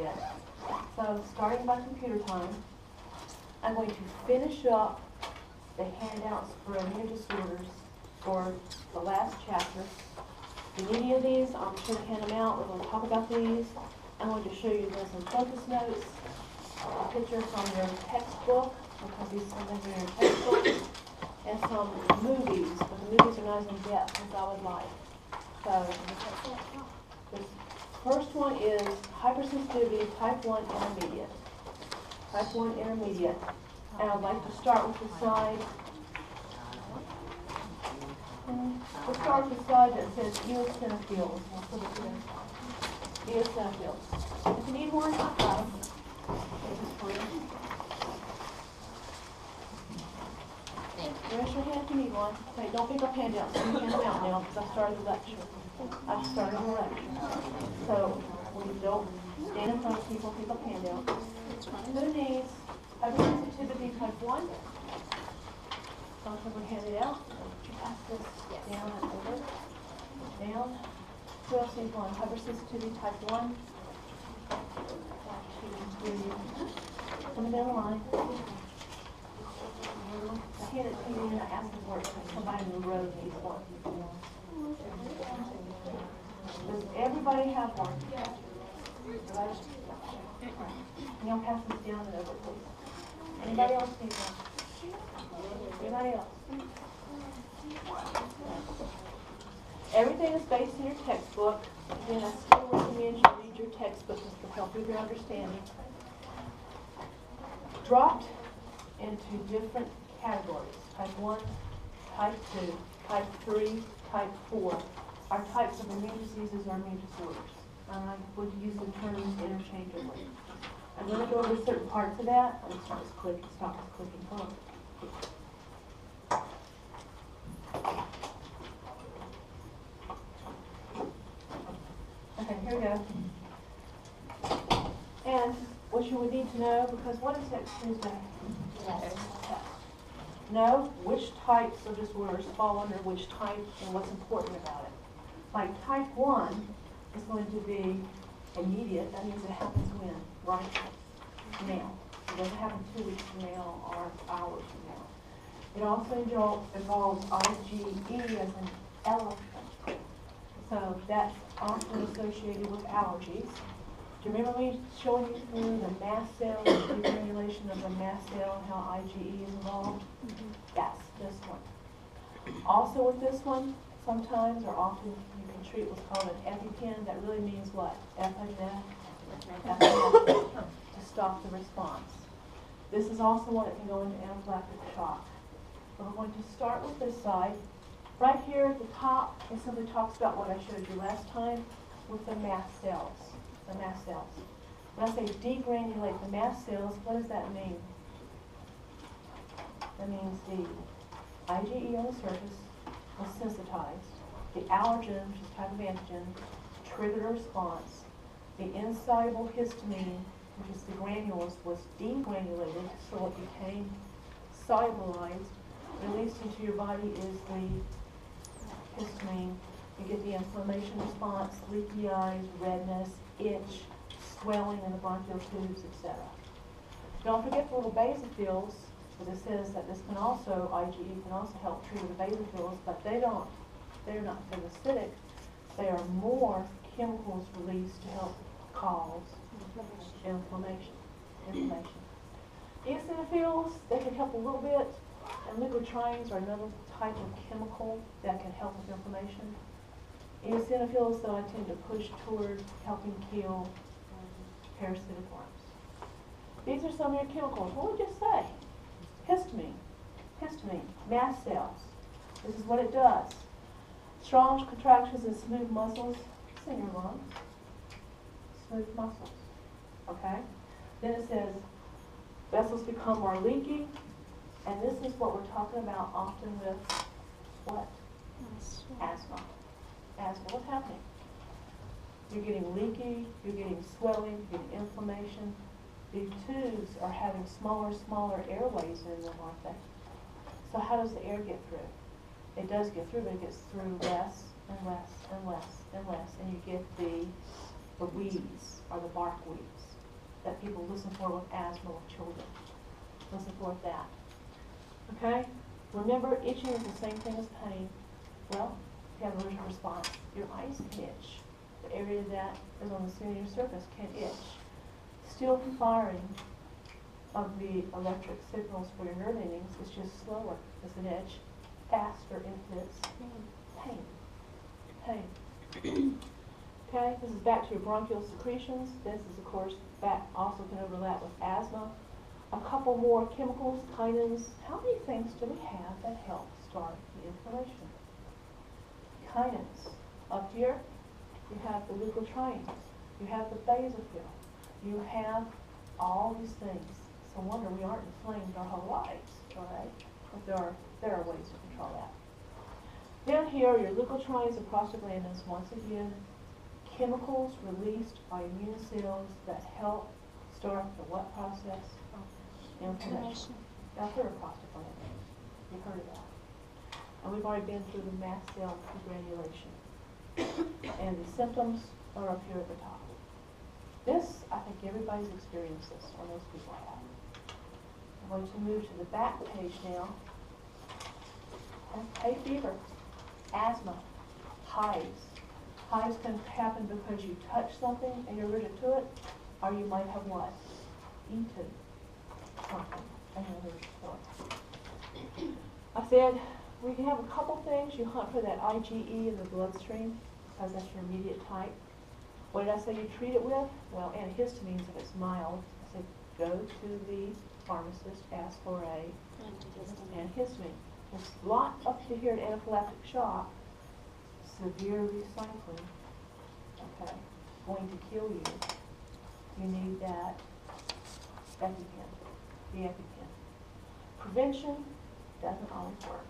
bit. So starting by computer time, I'm going to finish up the handouts for immune disorders for the last chapter. If you need any of these, I'm sure to hand them out. We're going to talk about these. I'm going to show you some focus notes, a picture from your textbook, because these are in your textbook, and some movies, but the movies are not as in depth as I would like. So, this first one is hypersensitivity type 1 intermediate. Type 1 intermediate. And I'd like to start with the side. Let's start with the side that says eosinophils. I'll put it there. Eosinophils. If you need one, I've got them. This is for you. Raise your hand if you need one. Okay, don't pick up handouts. You can hand them out now because I started the lecture. I started the lecture. So, when you don't stand in front of people, pick up handouts. Who needs hypersensitivity type 1? Some people hand it out. Pass this down and over. Down. Who else needs one? Hypersensitivity type 1. 1, 2, 3. Coming down the line. I hand it to you and I ask for it. Somebody in the road needs one. Does everybody have one? Everybody? And you'll pass this down and over, please. Anybody else need one? Anybody else? Everything is based in your textbook. Again, I still recommend you read your textbook. This will help with your understanding. Dropped into different categories. Type 1, type 2, type 3, type 4 are types of immune diseases or immune disorders. And I would use the terms interchangeably. I'm going to go over certain parts of that. I'm going to start with click and stop with click and phone. Okay, here we go. And what you would need to know, because what is next Tuesday? Yes. Know which types of disorders fall under which type and what's important about it. Like type 1 is going to be immediate. That means it happens when? Right now. It doesn't happen 2 weeks from now or hours from now. It also involves IgE as an elephant. So that's often associated with allergies. Do you remember me showing you through the mast cell, the degranulation of the mast cell, and how IgE is involved? That's this one. Also with this one, sometimes or often you can treat what's called an EpiPen. That really means what? To stop the response. This is also one that can go into anaphylactic shock. But we're going to start with this side. Right here at the top, it simply talks about what I showed you last time with the mast cells. The mast cells. When I say degranulate the mast cells, what does that mean? That means the IgE on the surface was sensitized. The allergen, which is a type of antigen, triggered a response. The insoluble histamine, which is the granules, was degranulated, so it became solubilized. Released into your body is the histamine. You get the inflammation response, leaky eyes, redness, itch, swelling in the bronchial tubes, etc. Don't forget the little basophils, because it says that this can also, IgE can also help treat the basophils, but they're not phagocytic. They are more chemicals released to help cause inflammation. Eosinophils, they can help a little bit, and leukotrienes are another type of chemical that can help with inflammation. Eosinophils, though, I tend to push toward helping kill parasitic worms. These are some of your chemicals. What would you say? Histamine, mast cells. This is what it does. Strong contractions and smooth muscles. It's in your lungs. Smooth muscles. Okay? Then it says vessels become more leaky, and this is what we're talking about often with what? Asthma. Asthma. What's happening? You're getting leaky, you're getting swelling, you're getting inflammation. The tubes are having smaller airways in them, aren't they? So how does the air get through? It does get through, but it gets through less and less and less and less, and you get the weeds, or the bark weeds. that people listen for with asthma with children. Listen for that. Okay? Remember, itching is the same thing as pain. Well, if you have an allergic response, your eyes can itch. The area that is on the ciliary surface can itch. Still firing of the electric signals for your nerve endings is just slower. It's an itch. Faster inflicts pain. Pain. Okay, this is back to your bronchial secretions. This is, of course, back also can overlap with asthma. A couple more chemicals, kinins. How many things do we have that help start the inflammation? Kinins. Up here, you have the leukotrienes. You have the basophil. You have all these things. So no wonder we aren't inflamed our whole lives, all right? But there are ways to control that. Down here are your leukotrienes and prostaglandins. Once again, chemicals released by immune cells that help start the what process? Inflammation. That's where prostaglandins. You've heard of that. And we've already been through the mast cell degranulation. And the symptoms are up here at the top. This, I think everybody's experienced this, or most people have. I'm going to move to the back page now. Hay fever, asthma, hives. Hives can happen because you touch something and you're allergic to it, or you might have what? Eaten something and you're allergic to it. I said we can have a couple things. You hunt for that IgE in the bloodstream because that's your immediate type. What did I say you treat it with? Well, antihistamines if it's mild. I said go to the pharmacist, ask for a antihistamine. There's a lot up to here at anaphylactic shock, severe recycling, okay, going to kill you. You need that EpiPen, the EpiPen. Prevention doesn't always work.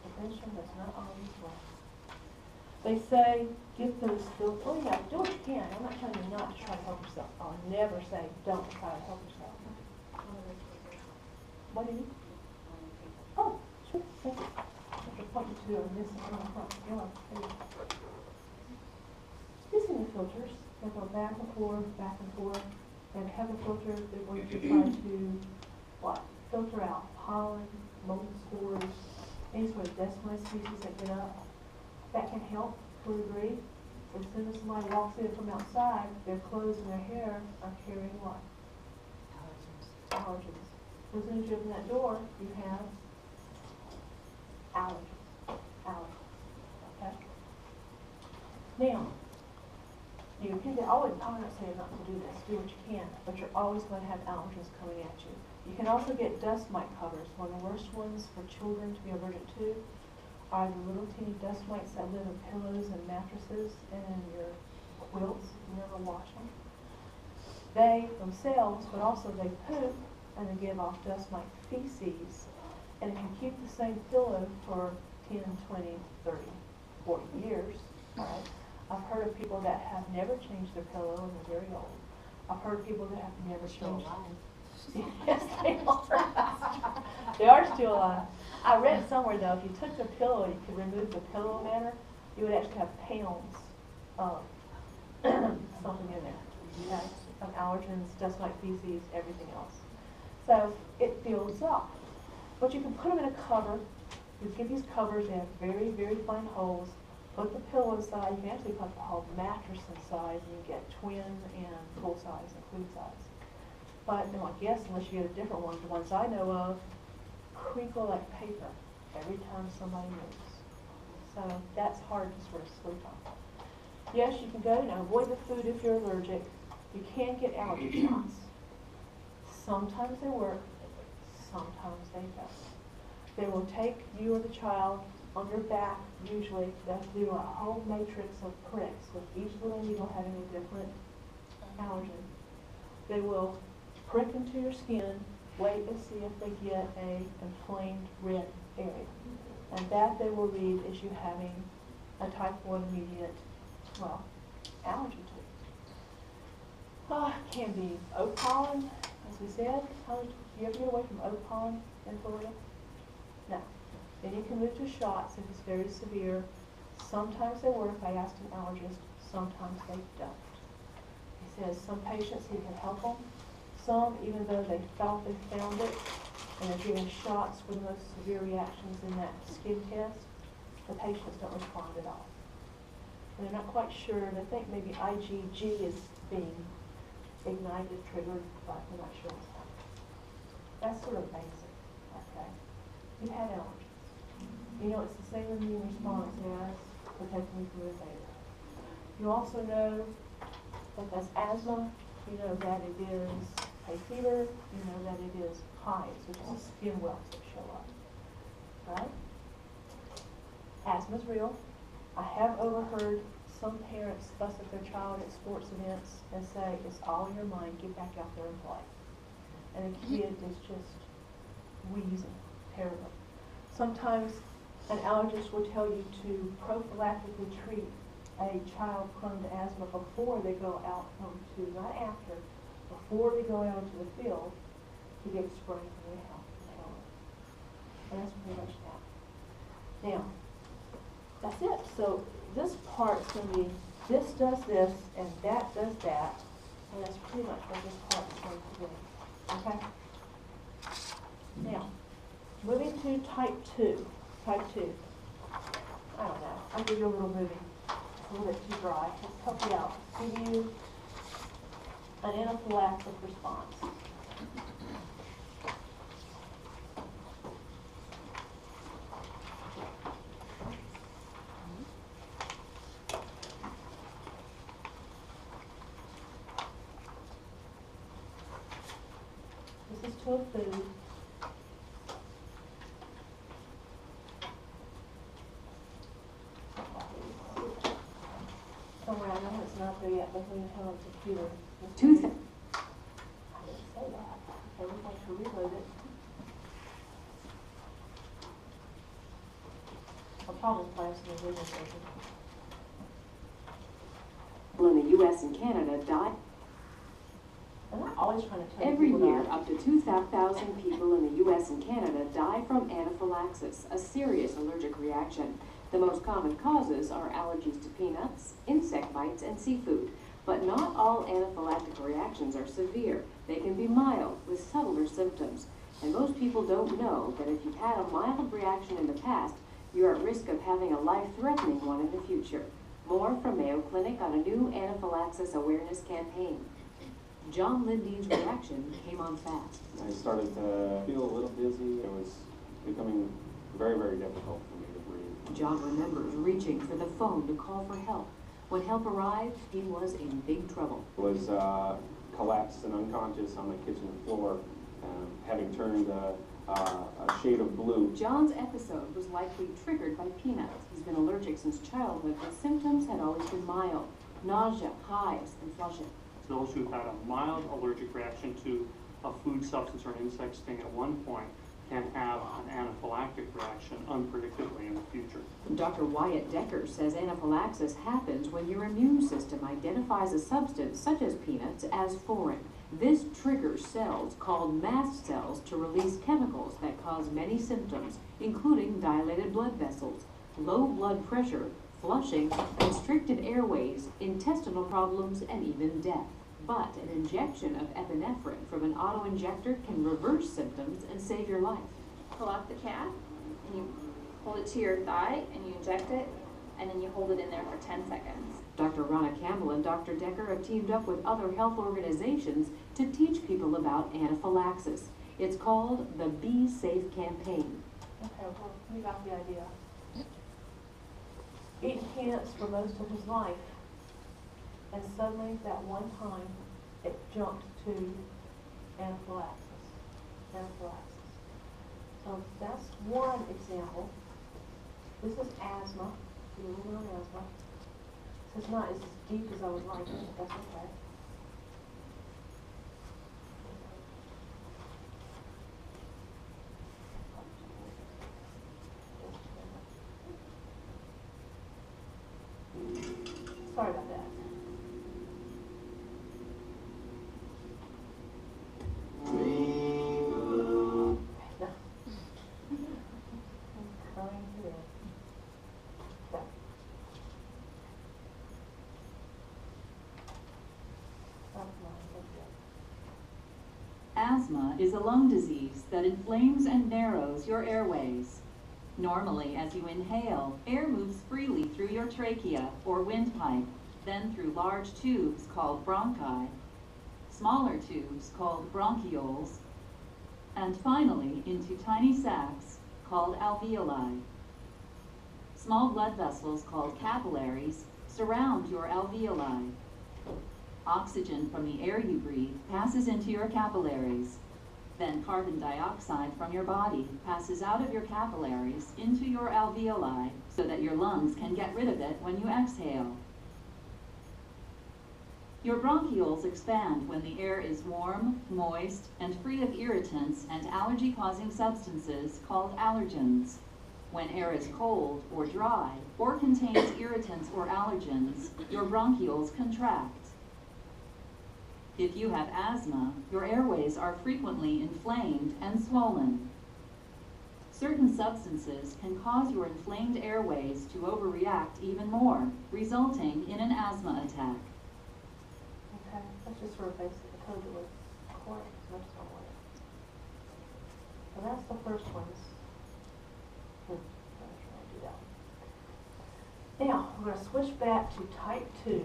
Prevention does not always work. They say, get those filters. Oh yeah, do what you can. I'm not telling you not to try to help yourself. I'll never say don't try to help yourself. What do you? Oh, sure. Thank you. I should point you to this on the front. Using the filters, they go back and forth, back and forth. And have a filter that we're going to try to what? Filter out pollen, mold spores, any sort of desmoid species that get up. That can help to a degree. As soon as somebody walks in from outside, their clothes and their hair are carrying what? Allergens. As soon as you open that door, you have allergens. Allergens. Okay? Now, you can get always, I'm not saying not to do this, do what you can, but you're always going to have allergens coming at you. You can also get dust mite covers. One of the worst ones for children to be allergic to are the little teeny dust mites that live in pillows and mattresses and in your quilts. You never wash them. They themselves, but also they poop and they give off dust mite feces. And if you keep the same pillow for 10, 20, 30, 40 years, right? I've heard of people that have never changed their pillow and they're very old. I've heard of people that have never changed. Yes, they are. They are still alive. I read somewhere though, if you took the pillow, you could remove the pillow matter, you would actually have pounds of something in there. Okay? Of allergens, dust mite feces, everything else. So it builds up. But you can put them in a cover. You get these covers, they have very, very fine holes. Put the pillow inside. You can actually put the whole mattress inside, and you get twin and full size and queen size. But no, I guess unless you get a different one, the ones I know of crinkle like paper every time somebody moves. So that's hard to sort of sleep on. Yes, you can go now avoid the food if you're allergic. You can get allergy shots. Sometimes they work, sometimes they don't. They will take you or the child on your back, usually. They'll do a whole matrix of pricks with each little needle having a different allergen. They will prick into your skin, wait and see if they get a inflamed red area. And that they will read as you having a type 1 immediate, well, allergy to. Can be oak pollen, as we said. Do you ever get away from oak pollen in Florida? No. Then you can move to shots if it's very severe. Sometimes they work. I asked an allergist. Sometimes they don't. He says some patients he can help them. Some, even though they thought they found it, and they're giving shots for the most severe reactions in that skin test, the patients don't respond at all. And they're not quite sure. They think maybe IgG is being ignited, triggered, but they're not sure what's happening. That's sort of basic, okay? You've had allergies. You know it's the same immune response as protecting you from infection. You also know that that's asthma. You know that it is hay fever. You know that it is hives, which is skin welts that show up, right? Asthma's real. I have overheard some parents fuss at their child at sports events and say, it's all in your mind, get back out there and play. And the kid is just wheezing terribly. Sometimes an allergist will tell you to prophylactically treat a child prone to asthma before they go out onto, not after, before they go out into the field to get sprayed from their health. And that's pretty much that. Now, that's it. So this part's going to be, this does this, and that does that. And that's pretty much what this part is going to do. Okay? Now, moving to type 2. Type 2. I don't know. I'll give you a little movie. It's a little bit too dry. Let's help you out. Give you an anaphylactic response. This is to a food. Somewhere, I know it's not there yet, but when you tell the computer. I didn't say that. Everyone should reload it. I'll probably play some video version. People in the U.S. and Canada die. I'm not always trying to tell Every people year, that. up to 2,000 people in the U.S. and Canada die from anaphylaxis, a serious allergic reaction. The most common causes are allergies to peanuts, insect bites, and seafood. But not all anaphylactic reactions are severe. They can be mild, with subtler symptoms. And most people don't know that if you've had a mild reaction in the past, you're at risk of having a life-threatening one in the future. More from Mayo Clinic on a new anaphylaxis awareness campaign. John Lindy's reaction came on fast. I started to feel a little dizzy. It was becoming very, very difficult for me to breathe. John remembers reaching for the phone to call for help. When help arrived, he was in big trouble. I was collapsed and unconscious on my kitchen floor, having turned a shade of blue. John's episode was likely triggered by peanuts. He's been allergic since childhood, but symptoms had always been mild: nausea, hives, and flushing. Those who've had a mild allergic reaction to a food substance or an insect sting at one point can have an anaphylactic reaction unpredictably in the future. Dr. Wyatt Decker says anaphylaxis happens when your immune system identifies a substance, such as peanuts, as foreign. This triggers cells called mast cells to release chemicals that cause many symptoms, including dilated blood vessels, low blood pressure, flushing, constricted airways, intestinal problems, and even death. But an injection of epinephrine from an auto-injector can reverse symptoms and save your life. Pull out the cap, and you hold it to your thigh, and you inject it, and then you hold it in there for 10 seconds. Dr. Ronna Campbell and Dr. Decker have teamed up with other health organizations to teach people about anaphylaxis. It's called the Be Safe campaign. Okay, well, we got the idea. Eating peanuts for most of his life. And suddenly, that one time, it jumped to anaphylaxis. Anaphylaxis. So that's one example. This is asthma. A little bit on asthma. So it's not as deep as I would like it. That's okay. Sorry about that. Coming through. Okay. Asthma is a lung disease that inflames and narrows your airways. Normally, as you inhale, air moves freely through your trachea or windpipe, then through large tubes called bronchi, smaller tubes called bronchioles, and finally into tiny sacs called alveoli. Small blood vessels called capillaries surround your alveoli. Oxygen from the air you breathe passes into your capillaries. Then carbon dioxide from your body passes out of your capillaries into your alveoli so that your lungs can get rid of it when you exhale. Your bronchioles expand when the air is warm, moist, and free of irritants and allergy-causing substances called allergens. When air is cold or dry or contains irritants or allergens, your bronchioles contract. If you have asthma, your airways are frequently inflamed and swollen. Certain substances can cause your inflamed airways to overreact even more, resulting in an asthma attack. Okay, that's just sort of basic code that was correct, so that's not what. So that's the first one. I'm trying to do that. Now, we're going to switch back to type 2.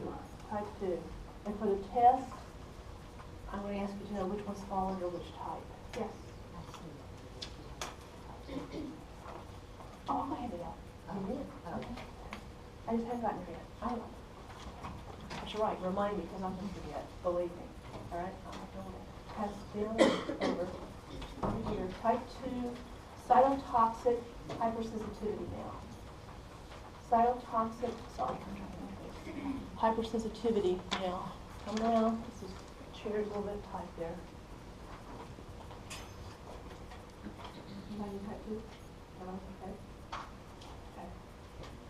Type 2. And for the test, I'm going to ask you to know which ones fall under which type. Yes? Oh, I have it out. You did? Okay. I just haven't gotten here yet. I will. That's right. Remind me, because I'm going to forget. Believe me. All right? I'm going to pass down over here. Type 2, cytotoxic hypersensitivity now. Cytotoxic, sorry, I'm trying to hypersensitivity now. Come around. This is chair's a little bit tight there. Anybody type 2? Everyone's okay? Okay.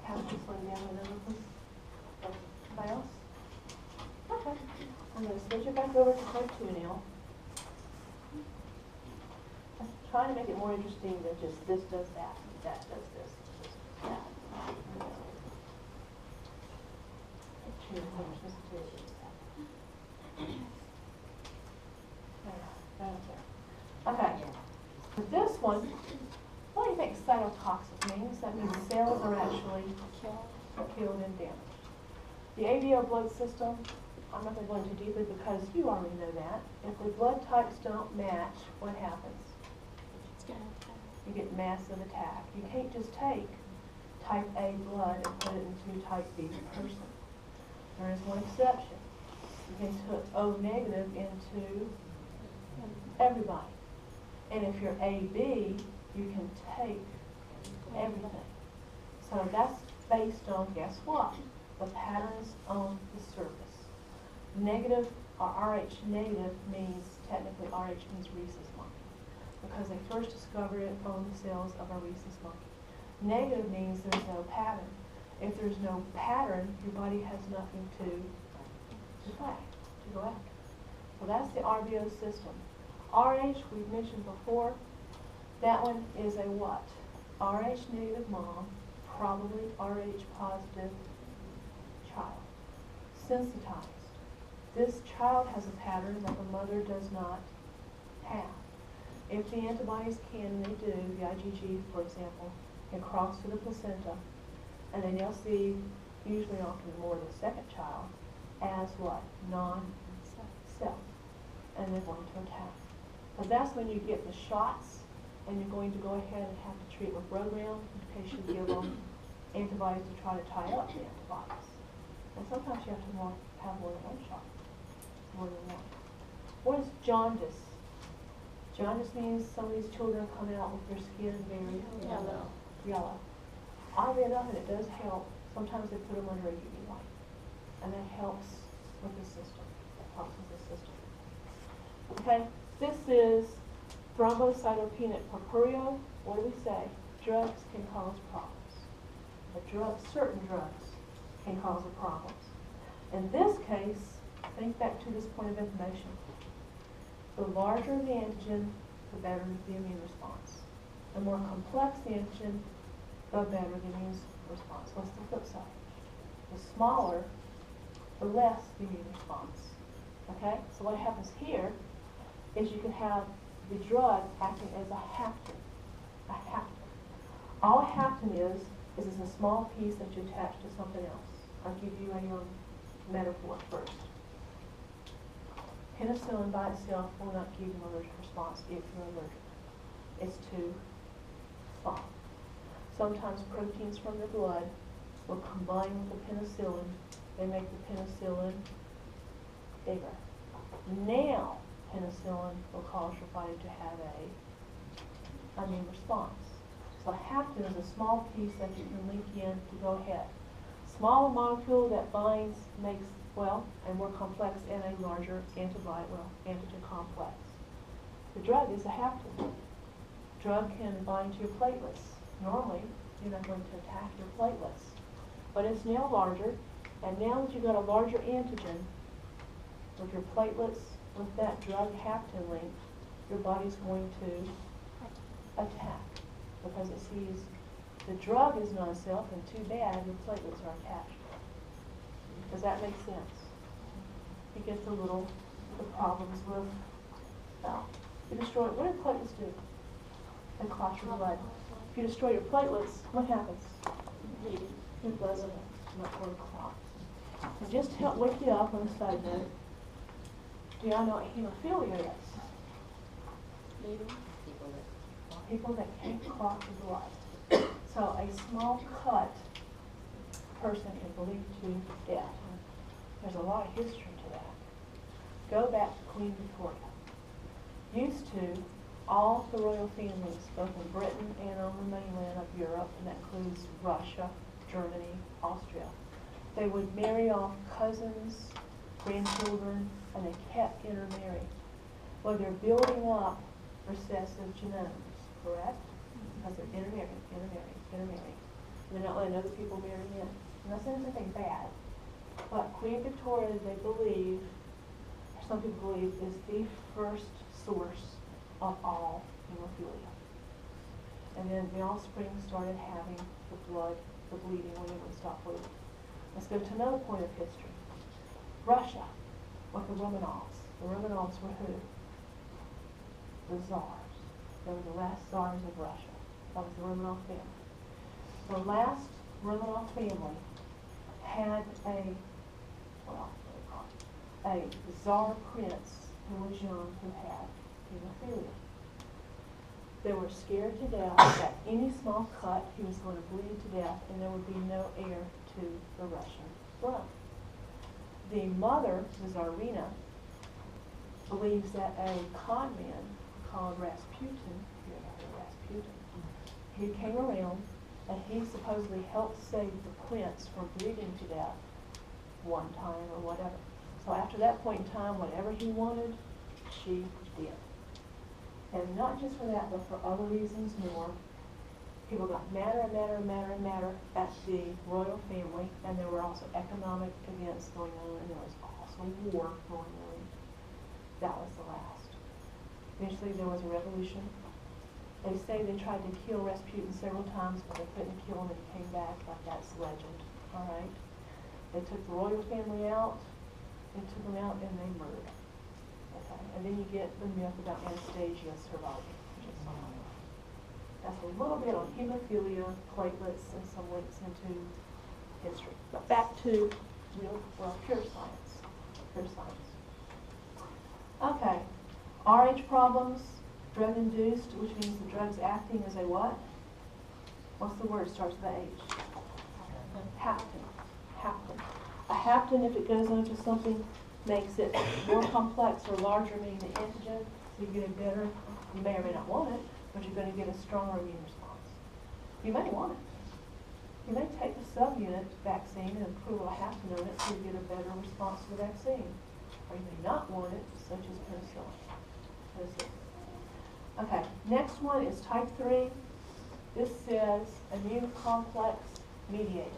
Have to slow down a little bit. Anybody else? Okay. I'm going to switch it back over to type 2 now. I'm trying to make it more interesting than just this does that, that does this, that. Chair's hypersensitivity. Okay, for this one, what do you think cytotoxic means? That means cells are actually killed and damaged. The ABO blood system, I'm not going to go into deeply because you already know that. If the blood types don't match, what happens? You get massive attack. You can't just take type A blood and put it into type B person. There is one exception. You can put O negative into everybody. And if you're AB, you can take everything. So that's based on, guess what? The patterns on the surface. Negative, or RH negative means, technically RH means rhesus monkey, because they first discovered it on the cells of a rhesus monkey. Negative means there's no pattern. If there's no pattern, your body has nothing to deflect, to go after. So that's the RBO system. RH, we've mentioned before, that one is a what? RH negative mom, probably RH positive child. Sensitized. This child has a pattern that the mother does not have. If the antibodies can, and they do, the IgG, for example, can cross to the placenta, and then they'll see, usually often more the second child, as what? Non-self. And they're going to attack. So that's when you get the shots, and you're going to go ahead and have to treat with Brogram in case you give them antibodies to try to tie up the antibodies. And sometimes you have to have more than one shot. More than one. What is jaundice? Jaundice means some of these children come out with their skin very yellow. Oddly enough, and it does help, sometimes they put them under a UV light. And that helps with the system. That helps with the system. Okay, this is thrombocytopenic purpura. What do we say? Drugs can cause problems. Certain drugs can cause the problems. In this case, think back to this point of information. The larger the antigen, the better the immune response. The more complex the antigen, the better the immune response. What's the flip side? The smaller, the less the immune response. Okay? So what happens here is you can have the drug acting as a hapten. A hapten. All a hapten is it's a small piece that you attach to something else. I'll give you a metaphor first. Penicillin by itself will not give you an allergic response if you're allergic. It's too small. Sometimes proteins from the blood will combine with the penicillin and make the penicillin bigger. Now, penicillin will cause your body to have a immune response. So hapten is a small piece that you can link in to go ahead. Smaller molecule that binds makes, well, a more complex and a larger antibody, antigen complex. The drug is a hapten. Drug can bind to your platelets. Normally, you're not going to attack your platelets. But it's now larger, and now that you've got a larger antigen, with your platelets, with that drug hapten link, your body's going to attack because it sees the drug is non-self and too bad your platelets are attached. Does that make sense? You get the problems with, you destroy, what do platelets do? They clot your blood. If you destroy your platelets, what happens? Your blood's not going to clot. And just to help wake you up on a side note, do y'all know what hemophilia is? People that can't clot the blood. So a small cut person can bleed to death. There's a lot of history to that. Go back to Queen Victoria. Used to, all the royal families, both in Britain and on the mainland of Europe, and that includes Russia, Germany, Austria, they would marry off cousins, grandchildren, and they kept intermarrying. Well, they're building up recessive genomes, correct? Because they're intermarrying. And they're not letting other people marry in. I'm not saying anything bad, but Queen Victoria, they believe, or some people believe, is the first source of all hemophilia. And then the offspring started having the blood, the bleeding, when they would stop bleeding. Let's go to another point of history. Russia, with the Romanovs. The Romanovs were who? The Tsars. They were the last Tsars of Russia. That was the Romanov family. The last Romanov family had a Tsar prince who was young who had hemophilia. They were scared to death that any small cut he was going to bleed to death and there would be no heir to the Russian throne. The mother, the Tsarina, believes that a con man called Rasputin, he came around and he supposedly helped save the prince from bleeding to death one time or whatever. So after that point in time, whatever he wanted, she did. And not just for that, but for other reasons more. People got madder and madder and madder and madder at the royal family, and there were also economic events going on, and there was also war going on. That was the last. Eventually there was a revolution. They say they tried to kill Rasputin several times, but they couldn't kill him, and he came back. Like, that's legend. All right? They took the royal family out, they took them out, and they murdered them. Okay? And then you get the myth about Anastasia surviving, which is something else. That's a little bit on hemophilia, platelets, and some links into history. But back to pure science. Pure science. Okay. RH problems, drug-induced, which means the drug's acting as a what? What's the word? Starts with an H. Hapten. Hapten. A hapten, if it goes into something, makes it more complex or larger, meaning the antigen, so you get a better, you may or may not want it, but you're going to get a stronger immune response. You may want it. You may take the subunit vaccine and put a hapten on it so you get a better response to the vaccine. Or you may not want it, such as penicillin. Okay, next one is type 3. This says immune complex mediated.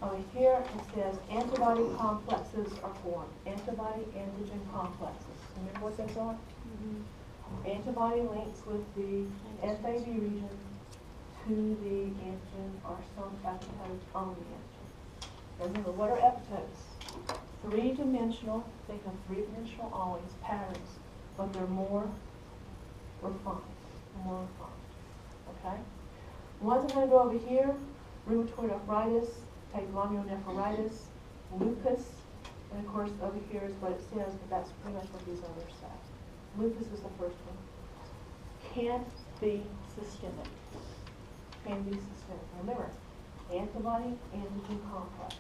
Over here it says antibody complexes are formed. Antibody-antigen complexes. Remember what those are? Mm-hmm. Antibody links with the FAB region to the antigen or some epitope on the antigen. Remember, what are epitopes? Three-dimensional, think of three-dimensional always, patterns but they're more refined, okay? The ones I'm going to go over here, rheumatoid arthritis, peglomeronephritis, lupus, and of course over here is what it says, but that's pretty much what these others say. Lupus is the first one. Can be systemic. Can be systemic. Remember, antibody, antigen complex.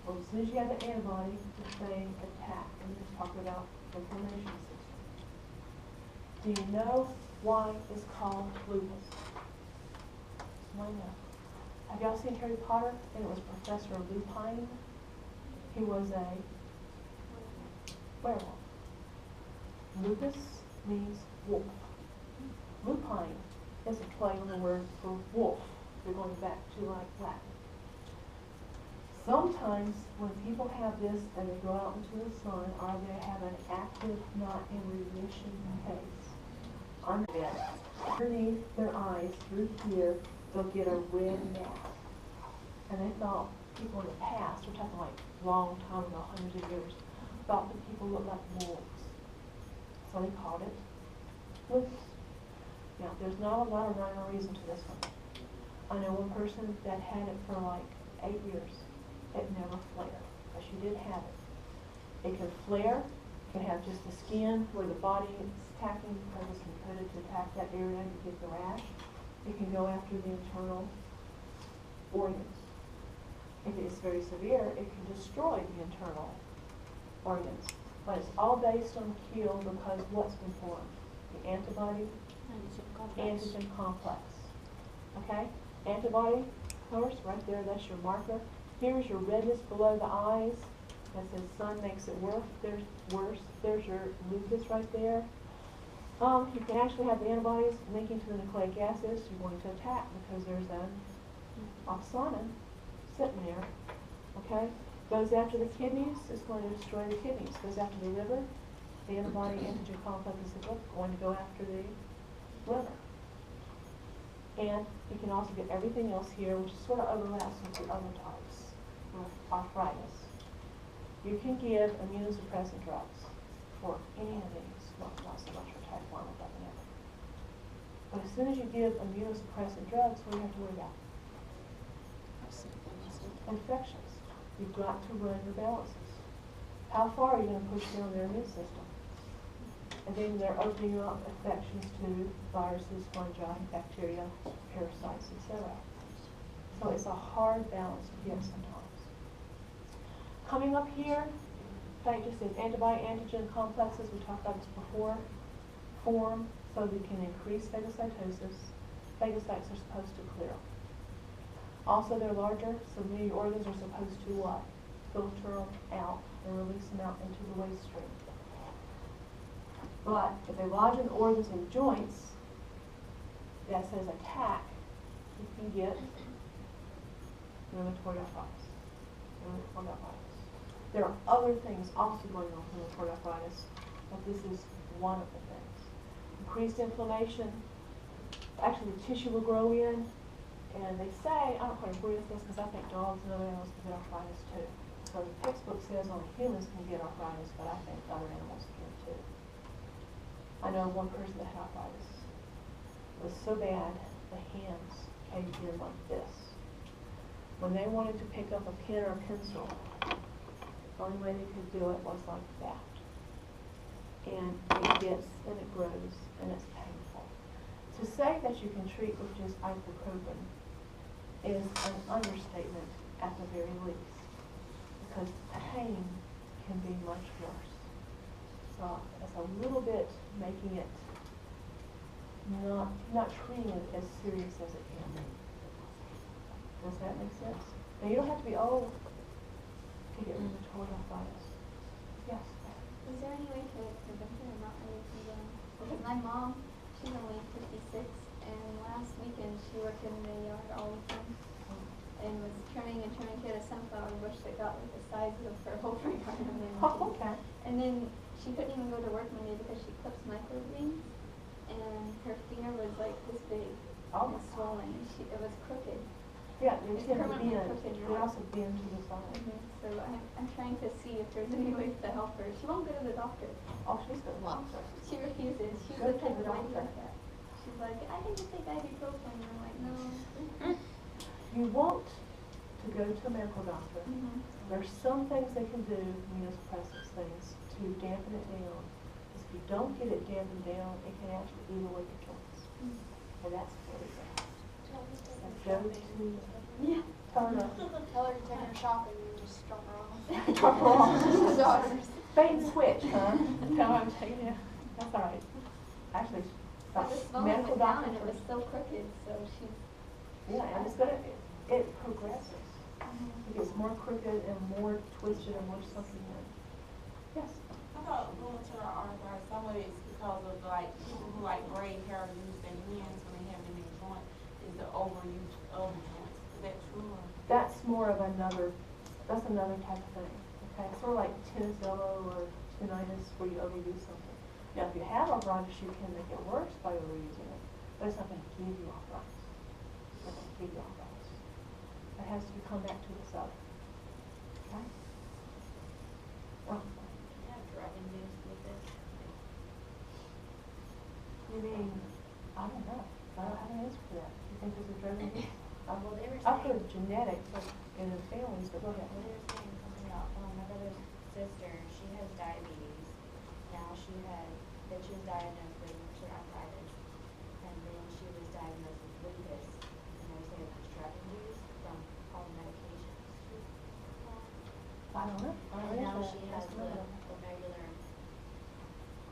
Well, as soon as you have the antibody, the thing attack, and we just talked about inflammation system. Do you know why it's called lupus? Why not? Have y'all seen Harry Potter? And it was Professor Lupine. He was a werewolf. Lupus means wolf. Lupine is a play on the word for wolf. They're going back to like Latin. Sometimes when people have this and they go out into the sun, or they have an active, not in remission case, underneath their eyes, through here, they'll get a red mass. And they thought people in the past, we're talking like long time ago, hundreds of years, thought that people looked like wolves. So they called it lupus. Now, there's not a lot of rhyme or reason to this one. I know one person that had it for like 8 years. It never flared, but she did have it. It can flare, it can have just the skin where the body is attacking because it's encoded to attack that area and get the rash. It can go after the internal organs. If it's very severe, it can destroy the internal organs. But it's all based on kill because what's been formed? The antibody, antigen complex. Okay? Antibody, of course, right there, that's your marker. Here's your redness below the eyes. That says sun makes it worse. There's your lupus right there. You can actually have the antibodies linking to the nucleic acids you're going to attack because there's an opsonin sitting there. Okay? Goes after the kidneys, it's going to destroy the kidneys. Goes after the liver, the antibody antigen complex is going to go after the liver. And you can also get everything else here, which sort of overlaps with the other types of arthritis. You can give immunosuppressant drugs for any of these, not so much for type 1 or nothing else. But as soon as you give immunosuppressant drugs, what do you have to worry about? Infections. You've got to run your balances. How far are you going to push down their immune system? And then they're opening up infections to viruses, fungi, bacteria, parasites, etc. So it's a hard balance to get sometimes. Coming up here, Frank just says antibody-antigen complexes, we talked about this before, form so we can increase phagocytosis. Phagocytes are supposed to clear. Also, they're larger, so many organs are supposed to what? Filter them out and release them out into the waste stream. But if they lodge in organs and joints, that says attack, you can get rheumatoid arthritis. There are other things also going on with rheumatoid arthritis, but this is one of the things. Increased inflammation, actually the tissue will grow in, and they say, I don't quite agree with this because I think dogs and other animals can get arthritis too. So the textbook says only humans can get arthritis, but I think other animals can too. I know one person that had arthritis. It was so bad, the hands caved in like this. When they wanted to pick up a pen or a pencil, the only way they could do it was like that. And it gets, and it grows, and it's painful. To say that you can treat with just ibuprofen is an understatement at the very least, because pain can be much worse. So it's a little bit making it not treating it as serious as it can be. Does that make sense? Now you don't have to be old to get rheumatoid arthritis. Yes. Is there any way to prevent it or not really from Because my mom, she's only 56, and last weekend she worked in the yard all weekend and was trimming. She had a sunflower bush that got like the size of her whole front garden. Oh, okay. And then she couldn't even go to work Monday because she clips microbleeds, and her finger was like this big Oh. and swollen. It was crooked. Yeah, they It's tend to permanently bend. crooked, They right? also bend to the side. So I'm trying to see if there's any way to help her. She won't go to the doctor. Oh, she's good. Well, she refuses. She's Go the to type the of lady doctor. like that. She's like, I can just take ibuprofen. And I'm like, no. You want to go to a medical doctor. There's some things they can do, immunosuppressive things, to dampen it down. Because if you don't get it dampened down, it can actually eat away your joints. And that's very bad. So go to, Yeah. tell her to Tell her to take her shopping and just drop her off. drop her off. Daughters. Bait and switch, huh? Tell her I'm taking you. That's all right. Actually, But the swelling medical went down doctor and it was first. so crooked, so she's. Yeah, and it's gonna, it progresses. It gets more crooked and more twisted and more something in. Yes? I thought rheumatoid arthritis, some of it's because of like people who like gray hair use their hands when they have it in their joint, is the overuse of the joints. Is that true or? That's more of another, that's another type of thing. Okay, sort of like tennis elbow or tinnitus where you overuse something. Now, if you have arthritis, you can make it worse by overusing it, but it's not going to give you arthritis. It's not going to give you arthritis. It has to come back to itself. Okay? Oh. Yeah, drug-induced lupus. You mean, I don't know. I don't have an answer for that. You think there's a drug abuse? Well, they were I've saying, heard genetics in the families, but go ahead. they were saying something about, my brother's sister, she has diabetes. Now she was diagnosed with rheumatoid arthritis, and then she was diagnosed with lupus, and they were saying that's drug-induced from all the medications. I don't know. And now she has the glomerular.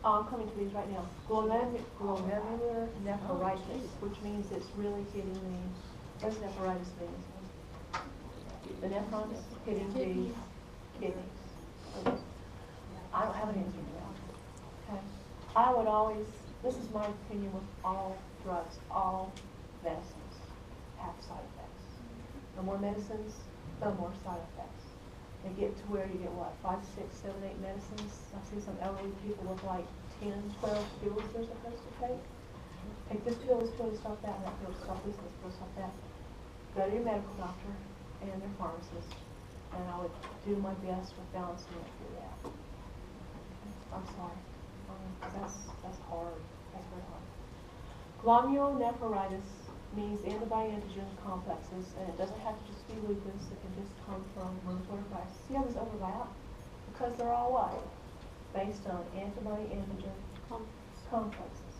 Oh, I'm coming to these right now. Glomerular nephritis, which means it's really hitting the, what does nephritis mean? The nephrons hitting the kidneys. Okay. I don't have an answer for that. Okay. I would always, this is my opinion with all drugs, all medicines have side effects. The more medicines, the more side effects. They get to where you get what, 5, 6, 7, 8 medicines. I see some elderly people with like 10, 12 pills they're supposed to take. Take this pill, stop that, and that pill, stop this pill, stop that. Go to your medical doctor and their pharmacist, and I would do my best with balancing it through that. I'm sorry. That's hard. That's very hard. Glomerulonephritis means antibody-antigen complexes, and it doesn't have to just be lupus. It can just come from rheumatoid arthritis. See how these overlap? Because they're all what? Based on antibody-antigen complexes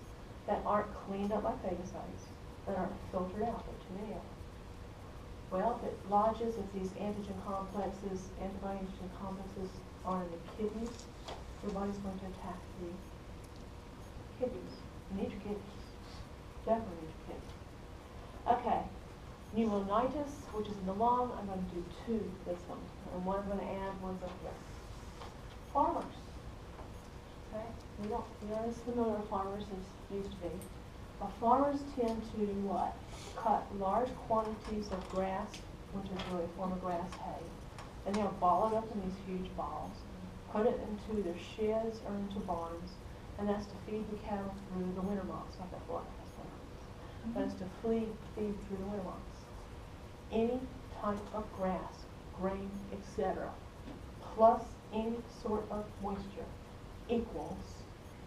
that aren't cleaned up by phagocytes, that aren't filtered out. There are too many of them. Well, if it lodges, if these antigen complexes, antibody-antigen complexes are in the kidneys, your body's going to attack the kidneys. You need your kidneys. Definitely need your kidneys. Okay. Pneumonitis, which is in the lung, I'm going to do 2 this one. And one I'm going to add, one's up here. Farmers. Okay? We aren't as familiar with farmers as used to be. Farmers tend to what? Cut large quantities of grass, which is really a form of grass hay, and they'll ball it up in these huge balls, put it into their sheds or into barns, and that's to feed the cattle through the winter months, not that blood, that's winter months. But it's to feed through the winter months. Any type of grass, grain, etc., plus any sort of moisture equals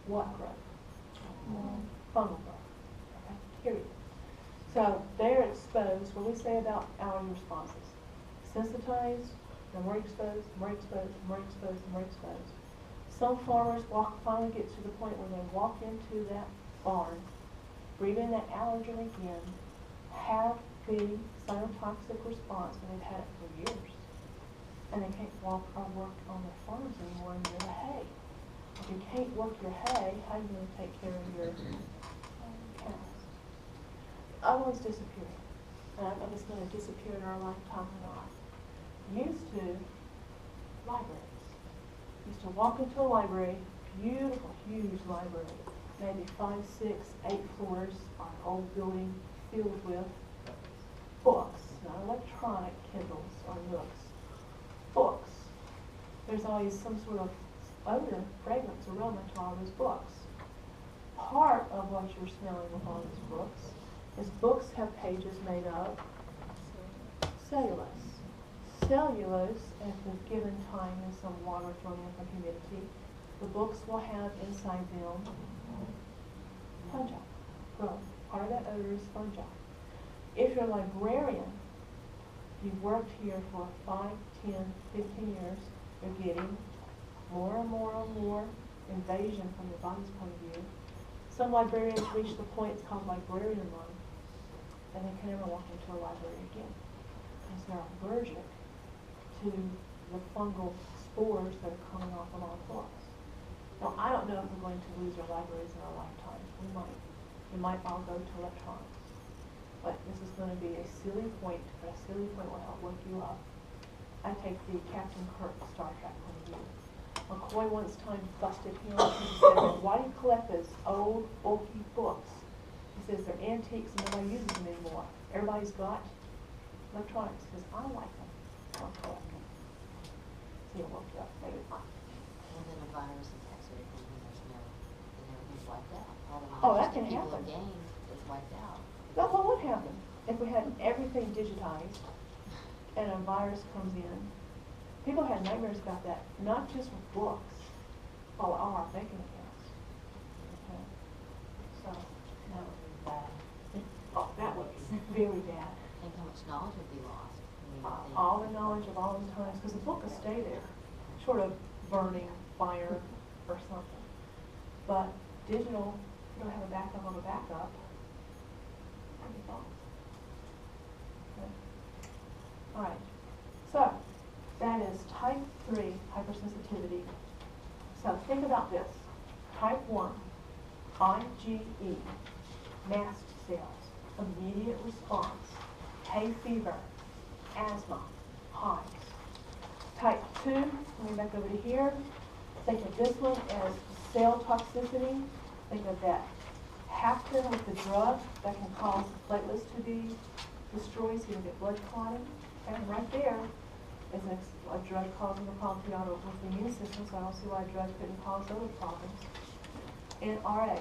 what growth? Fungal growth. Okay, period. So they're exposed. What do we say about allergy responses? Sensitized, the more exposed, the more exposed, the more exposed, the more exposed. Some farmers finally get to the point where they walk into that barn, breathe in that allergen again, have the cytotoxic response, and they've had it for years. And they can't walk or work on their farms anymore near the hay. If you can't work your hay, how are you going to take care of your cows? Other ones disappear. And I don't know if it's going to disappear in our lifetime or not. Used to, libraries. Used to walk into a library, beautiful, huge library, maybe 5, 6, 8 floors on an old building filled with books, not electronic Kindles or Nooks. Books. There's always some sort of odor, fragrance, aroma to all those books. Part of what you're smelling with all these books is books have pages made of cellulose. Cellulose, if it's given time and some water thrown in for humidity, The books will have inside them fungi, growth. Part of that odor is fungi. If you're a librarian, you've worked here for 5, 10, 15 years, you're getting more and more and more invasion from your body's point of view. Some librarians reach the point it's called librarian lung, and they can never walk into a library again because they're allergic to the fungal spores that are coming off of our floors. Now, I don't know if we're going to lose our libraries in our lifetime. We might. We might all go to electronics. But this is going to be a silly point, but a silly point will help wake you up. I take the Captain Kirk Star Trek point of view. McCoy once time busted him and said, why do you collect those old, bulky books? He says they're antiques and nobody uses them anymore. Everybody's got electronics. He says, I like them. I'll collect them. See, it woke you up. Maybe not. And then a virus attacks everything and there's no, and everything's wiped out. All the Oh, knowledge that can people happen. have gained is wiped out. That's what would happen if we had everything digitized and a virus comes in. People had nightmares about that, not just with books, but our banking accounts. Okay? So, no. Oh, that was very bad. Think how much knowledge would be lost. All the knowledge of all the times, because the book will stay there, short of burning, fire, or something. But digital, you don't have a backup of a backup. That'd be fine. Okay. All right. So, that is type 3 hypersensitivity. So think about this. Type 1, IgE, mast cells, immediate response, hay fever, asthma, hives. Type 2, let me back over to here. Think of this one as cell toxicity. Think of that hapten with the drug that can cause platelets to be destroyed so you get blood clotting. And right there is a drug causing a problem for y'all with the immune system, so I don't see why a drug couldn't cause other problems. And RA.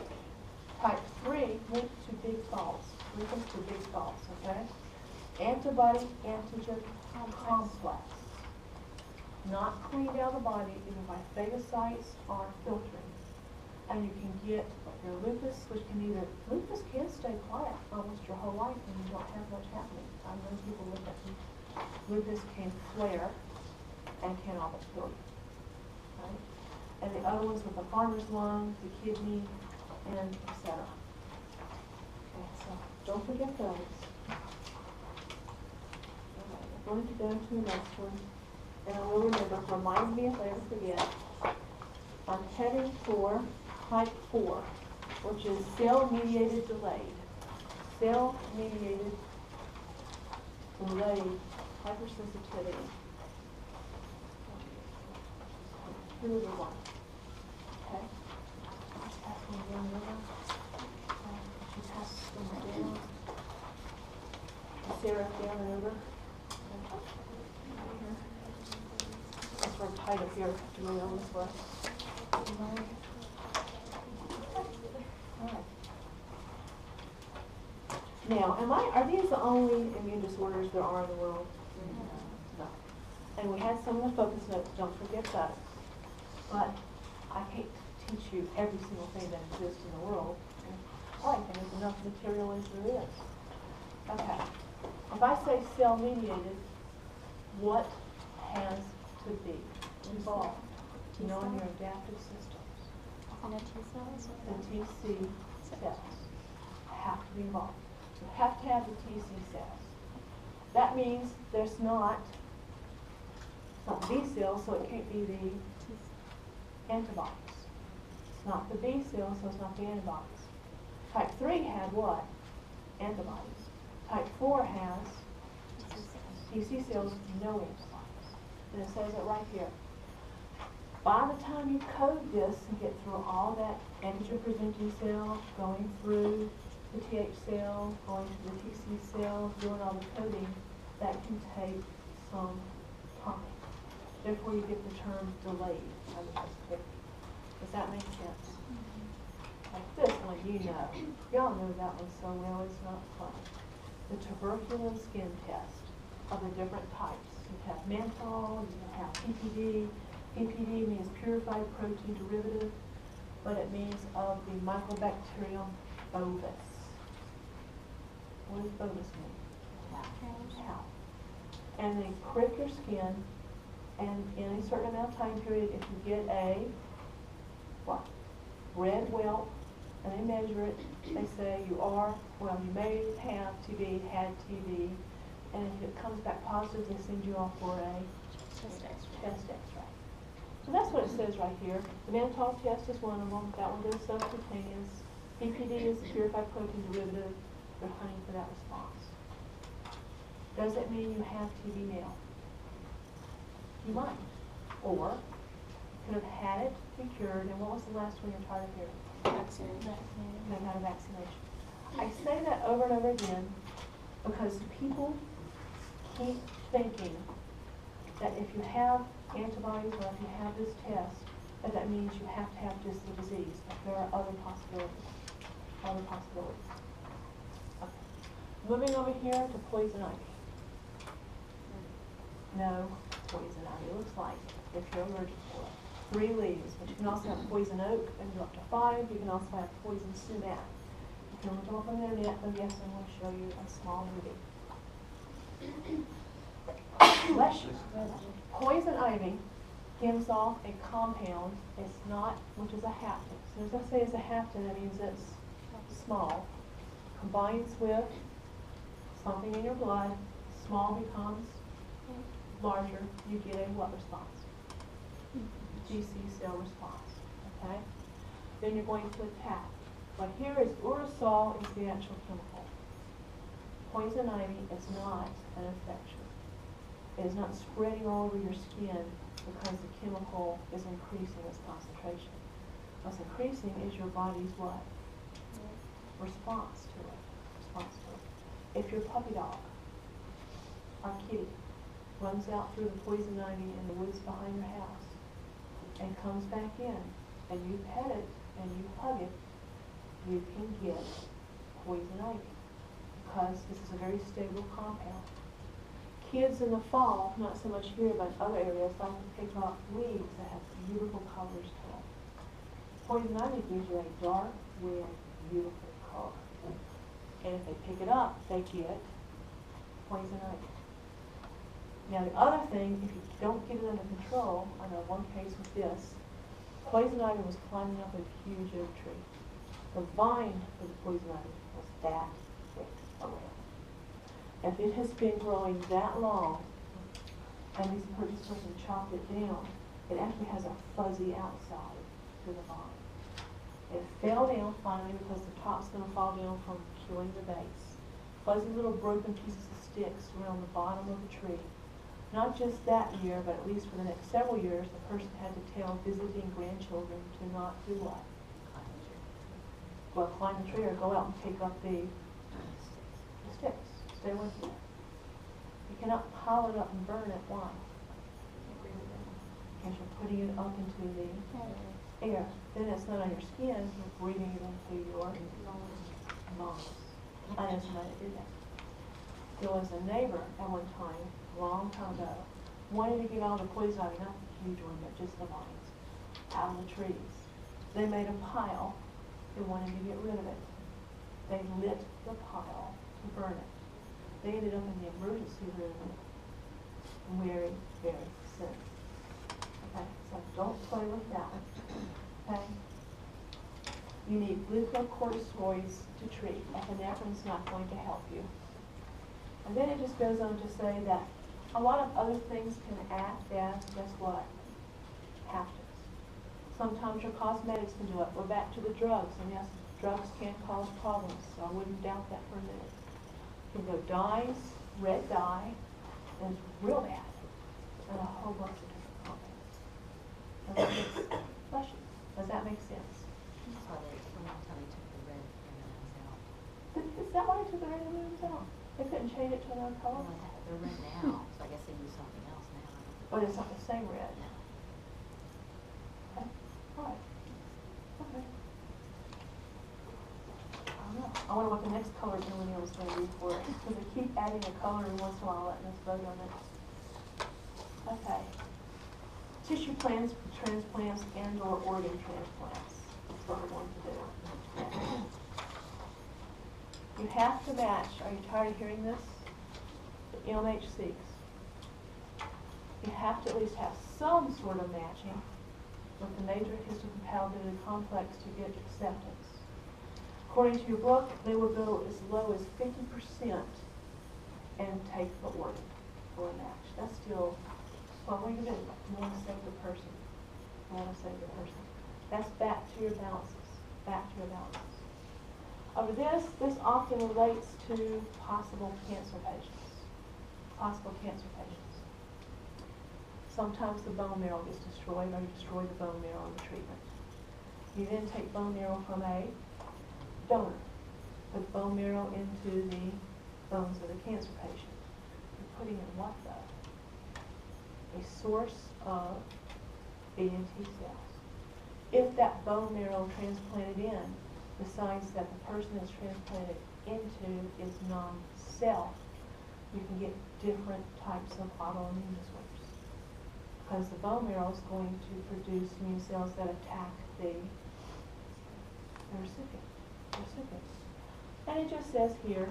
Type 3 linked to big salts. Links to big salts, okay? Antibody-antigen complex. Not cleaned out of the body either by phagocytes or filtering. And you can get your lupus, which can lupus can stay quiet almost your whole life and you don't have much happening. I know people look at me. Lupus can flare and can almost kill you. Right? And the other ones with the farmer's lung, the kidney, and etc. Okay, so don't forget those. Alright, I'm going to go to the next one. And I will remember, remind me if I ever forget. I'm heading for type 4, which is cell-mediated delayed. Cell-mediated delayed hypersensitivity. Here we go. Okay. Pass one down there. She passes one down. Sarah down and over. That's where I'm tied up here to go on this way. Alright. Now, are these the only immune disorders there are in the world? No. And we had some of the focus notes, don't forget that. But I can't teach you every single thing that exists in the world. I think there's enough material as there is. Okay. If I say cell-mediated, what has to be involved in your adaptive systems? And T cells? The TC cells have to be involved. You have to have the TC cells. That means there's not B cells, so it can't be the antibodies. It's not the B cells, so it's not the antibodies. Type 3 had what? Antibodies. Type 4 has TC cells, no antibodies. And it says it right here. By the time you code this and get through all that antigen-presenting cell, going through the TH cell, going to the TC cell, doing all the coding, that can take some time. Therefore, you get the term delayed hypersensitivity. Does that make sense? Like this one, you know. Y'all know that one so well, it's not fun. The tuberculin skin test of the different types. You have menthol, you can have PPD, PPD means purified protein derivative, but it means of the Mycobacterium bovis. What does bovis mean? Cow. And they prick your skin, and in a certain amount of time period, if you get a, what? Red welt, and they measure it, they say you may have TB, had TB, and if it comes back positive, they send you off for a test X-ray. So that's what it says right here. The mannitol test is one of them. That one goes subcutaneous. PPD is the purified protein derivative. They're hunting for that response. Does it mean you have TB now? You might. Or you could have had it, be cured, and what was the last one you're tired of hearing? They had a vaccination. I say that over and over again because people keep thinking that if you have antibodies or if you have this test, that means you have to have just the disease. But there are other possibilities. Okay. Moving over here to poison ivy. No poison ivy looks like if you're allergic to it. 3 leaves, but you can also have poison oak and go up to 5. You can also have poison sumac. You can look them up on the internet, but yes, I'm going to show you a small movie. Bless you. Poison ivy gives off a compound, it's not, which is a hapten. So as I say it's a hapten, that means it's small. Combines with something in your blood, small becomes larger, you get a what response? GC cell response, okay? Then you're going to attack. But here is urushiol is the actual chemical. Poison ivy is not an infection. It is not spreading all over your skin because the chemical is increasing its concentration. What's increasing is your body's what? Response to it. If your puppy dog or kitty runs out through the poison ivy in the woods behind your house and comes back in and you pet it and you hug it, you can get poison ivy because this is a very stable compound. Kids in the fall, not so much here but other areas, like to pick up leaves that have beautiful colors to them. Poison ivy gives you a dark, red, beautiful color. And if they pick it up, they get poison ivy. Now the other thing, if you don't get it under control, I know one case with this, poison ivy was climbing up a huge oak tree. The vine for the poison ivy was that thick around. If it has been growing that long, and this person chopped it down, it actually has a fuzzy outside to the vine. It fell down finally because the top's going to fall down from killing the base. Fuzzy little broken pieces of sticks around the bottom of the tree. Not just that year, but at least for the next several years, the person had to tell visiting grandchildren to not do what? Well, climb the tree or go out and pick up the sticks. Stay away from it. You cannot pile it up and burn it. Why? Because you're putting it up into the air. Then it's not on your skin, you're breathing it into your lungs. I know somebody that did that. There was a neighbor at one time, a long time ago, wanted to get all the poison ivy, not the huge one, but just the vines, out of the trees. They made a pile. They wanted to get rid of it. They lit the pile to burn it. They ended up in the emergency room very, very sick. Okay, so don't play with that. Okay? You need glucocorticoids to treat. Epinephrine is not going to help you. And then it just goes on to say that a lot of other things can act as, guess what? Haptens. Sometimes your cosmetics can do it. We're back to the drugs. And yes, drugs can cause problems, so I wouldn't doubt that for a minute. You can go dyes, red dye, and it's real bad, and a whole bunch of different compounds. Does that make sense? So they, one time they took the red M&Ms out. Is that why they took the red M&Ms out? They couldn't change it to another color? Well, they're red now, so I guess they use something else now. But it's not the same red. No. Okay. All right. Okay. I don't know. I wonder what the next color M&M is going to be for it. Because they keep adding a color every once in a while, letting us vote on it. Okay. Tissue transplants and or organ transplants. That's what we're going to do. You have to match. Are you tired of hearing this? The MHCs. You have to at least have some sort of matching with the major histocompatibility complex to get acceptance. According to your book, they will go as low as 50% and take the organ for a match. That's still, well, what are you doing? You want to save the person. You want to save the person. That's back to your balances. Back to your balances. Over this often relates to possible cancer patients. Possible cancer patients. Sometimes the bone marrow gets destroyed, or you destroy the bone marrow in the treatment. You then take bone marrow from a donor, put bone marrow into the bones of the cancer patient. You're putting in what though? A source of B and T cells. If that bone marrow transplanted in, besides that the person is transplanted into is non-self, you can get different types of autoimmune disorders. Because the bone marrow is going to produce immune cells that attack the recipient. And it just says here,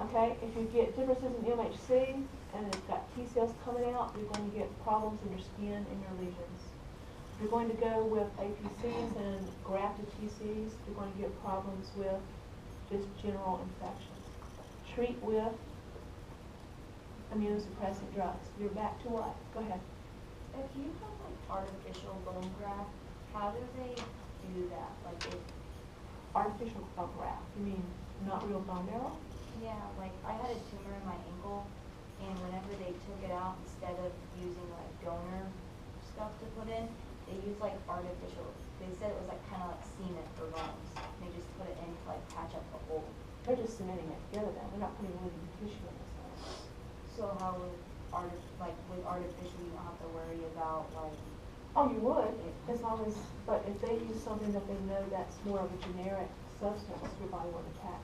okay, if you get differences in MHC and it's got T cells coming out, you're going to get problems in your skin and your lesions. If you're going to go with APCs and grafted TCs, you're going to get problems with just general infections. Treat with immunosuppressant drugs. You're back to what? Go ahead. If you have like artificial bone graft, how do they do that? Like if Artificial bone graft. You mean not real bone marrow? yeah, like I had a tumor in my ankle, and whenever they took it out, instead of using like donor stuff to put in, they used like artificial. They said it was like kind of like cement for bones. They just put it in to like patch up the hole. They're just cementing it together then. They're not putting living tissue in this thing. So how with with artificial, you don't have to worry about like. Oh, you would, as long as, but if they use something that they know that's more of a generic substance, your body won't attack.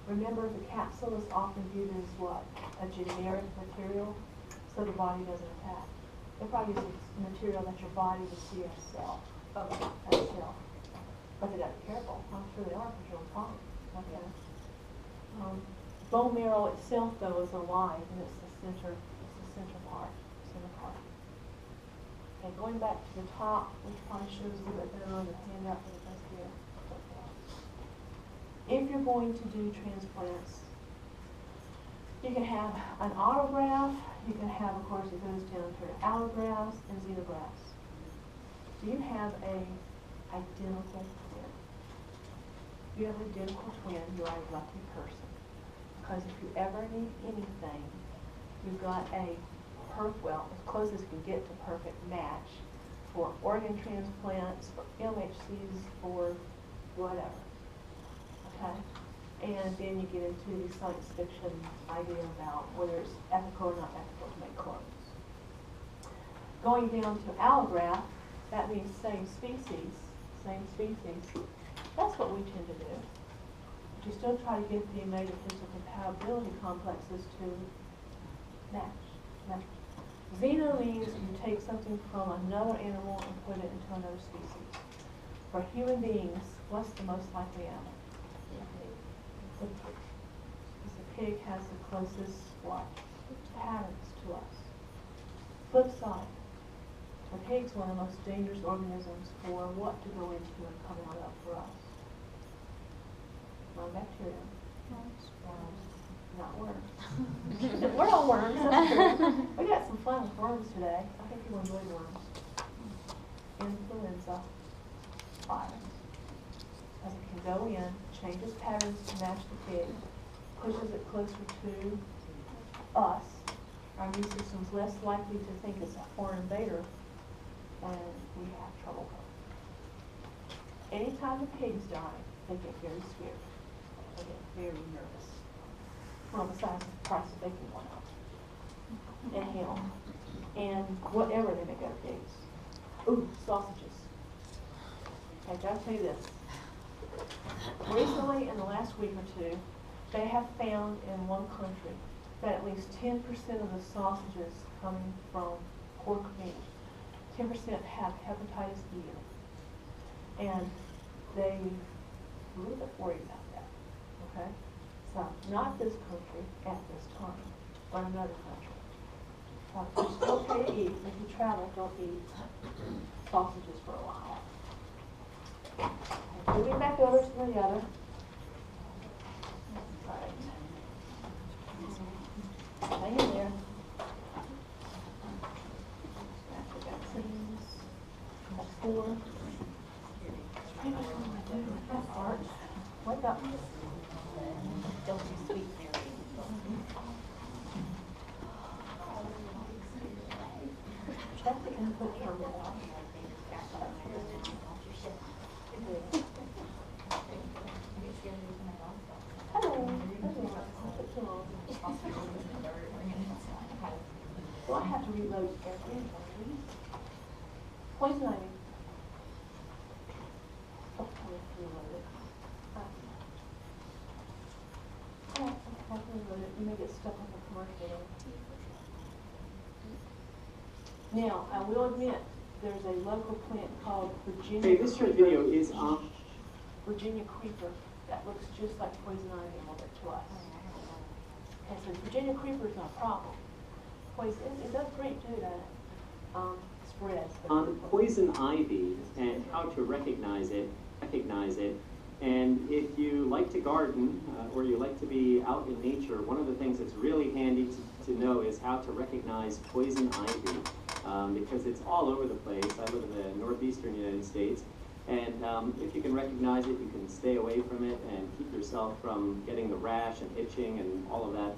Remember, the capsule is often viewed as what? A generic material, so the body doesn't attack. They probably use a material that your body would see as cell. Okay. As cell. But they gotta be careful. I'm sure they are, because you're fine. Okay. Bone marrow itself, though, is alive, and it's the center part. Center part. Okay, going back to the top, which probably shows a little bit better on the handout than it does here. If you're going to do transplants, you can have an autograft, you can have, of course, it goes down to allografts and xenografts. Do you have a identical twin? If you have an identical twin, you are a lucky person. Because if you ever need anything, you've got a well, as close as you can get to perfect match for organ transplants, for MHCs, for whatever. Okay? And then you get into the science fiction idea about whether it's ethical or not ethical to make clones. Going down to allograft, that means same species. That's what we tend to do. But you still try to get the major histocompatibility complexes to match. Xeno means you take something from another animal and put it into another species. For human beings, what's the most likely animal? The pig. Because the pig has the closest what? Patterns to us. Flip side. The pig's one of the most dangerous organisms for what to go into and come out of for us. Non-bacterial. Worms. Not worms. We're all worms, that's true. We got some fun with worms today. I think people enjoy worms. Influenza virus. Because it can go in, changes patterns to match the pig, pushes it closer to us. Our immune system's less likely to think it's a foreign invader, and we have trouble. Anytime the pigs die, they get very scared. They get very nervous. Well, besides the price of bacon going up. And ham. And whatever they make out of pigs. Ooh, sausages. Okay, gotta tell you this. Recently, in the last week or two, they have found in one country that at least 10% of the sausages coming from pork meat, 10% have hepatitis E. And they a little bit worried about that, okay? So, not this country at this time, but another country. It's okay to eat. If you travel, don't eat sausages for a while. Moving back over to the other. Right. Hang in there. After vaccines, that's 4. I don't know what to do with that part. Wake up. Don't be sweet, Mary. Check the input terminal. Hello. Well, I have to reload everything. Poison ivy. Oh, I have to reload it. I have to reload it. You may get stuck on the commercial. Now, I will admit, there's a local plant called Virginia Hey, this short video is on. Virginia creeper that looks just like poison ivy a little bit to us. And so Virginia creeper is not a problem. Poison, it does great too, that spreads. On poison ivy and how to recognize it. And if you like to garden or you like to be out in nature, one of the things that's really handy to know is how to recognize poison ivy because it's all over the place. I live in the northeastern United States. And if you can recognize it, you can stay away from it and keep yourself from getting the rash and itching and all of that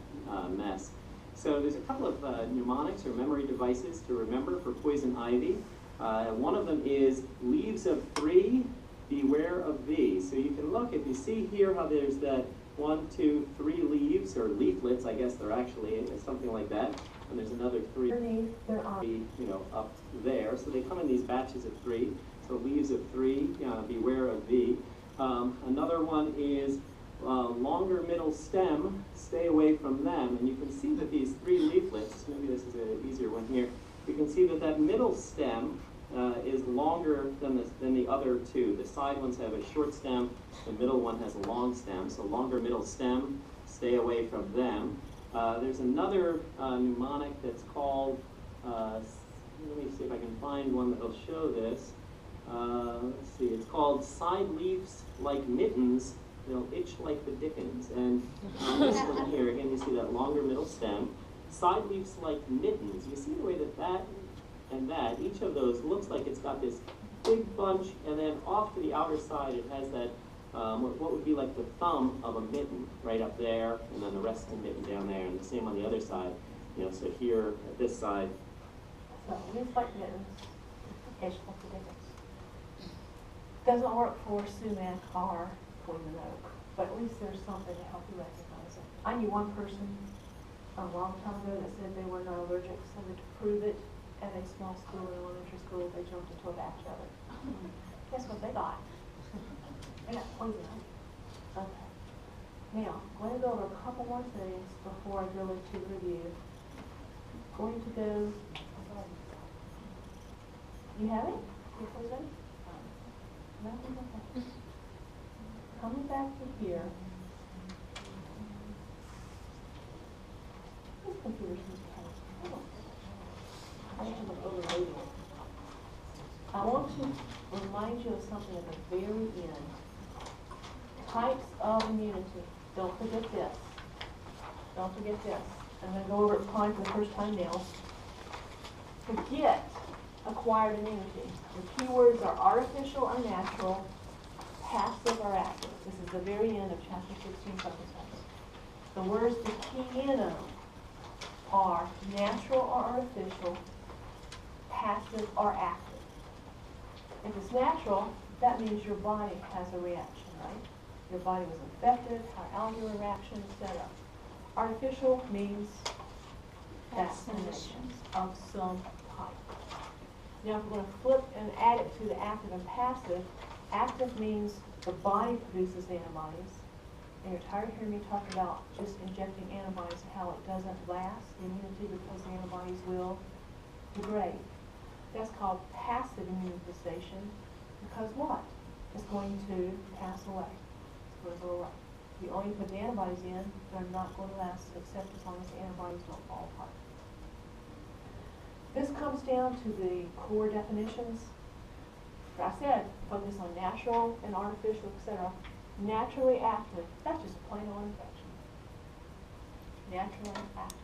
mess. So there's a couple of mnemonics or memory devices to remember for poison ivy. One of them is leaves of 3, beware of thee. So you can look, if you see here how there's that 1, 2, 3 leaves, or leaflets, I guess they're actually, something like that. And there's another 3, up there. So they come in these batches of 3. So leaves of 3, beware of thee. Another one is longer middle stem, stay away from them. And you can see that these 3 leaflets, maybe this is an easier one here, you can see that that middle stem is longer than the other 2. The side ones have a short stem, the middle one has a long stem. So longer middle stem, stay away from them. There's another mnemonic that's called, let me see if I can find one that'll show this. Let's see, it's called side leaves like mittens, they'll itch like the dickens. And this one here, again, you see that longer middle stem. Side leaves like mittens. You see the way that and that, each of those looks like it's got this big bunch, and then off to the outer side it has that, what would be like the thumb of a mitten right up there, and then the rest of the mitten down there, and the same on the other side. So here at this side. So leaves like mittens, itch like the dickens. Doesn't work for sumac or poison oak, but at least there's something to help you recognize it. I knew one person a long time ago that said they were not allergic, so to prove it at a small school, in elementary school, they jumped into a batch of it. Guess what they got? They got poison ivy. Okay. Now, I'm going to go over a couple more things before I go into review. Going to go. You have it? Your poison ivy? No, okay. Coming back to here. This computer seems kind of cool. I have an overloading it. I want to remind you of something at the very end. Types of immunity. Don't forget this. Don't forget this. I'm going to go over it probably for the first time now. Forget acquired immunity. The key words are artificial or natural, passive or active. This is the very end of chapter 16, circumstances. The words to key in on are natural or artificial, passive or active. If it's natural, that means your body has a reaction, right? Your body was infected, had an alveolar reaction, etc. Artificial means vaccination of some type. Now, if we're going to flip and add it to the active and passive, active means the body produces antibodies. And you're tired of hearing me talk about just injecting antibodies and how it doesn't last, the immunity, because the antibodies will degrade. That's called passive immunization, because what? It's going to pass away. It's going to go away. You only put the antibodies in, they're not going to last except as long as the antibodies don't fall apart. This comes down to the core definitions. I said, focus on natural and artificial, etc. Naturally active, that's just plain old infection. Naturally active.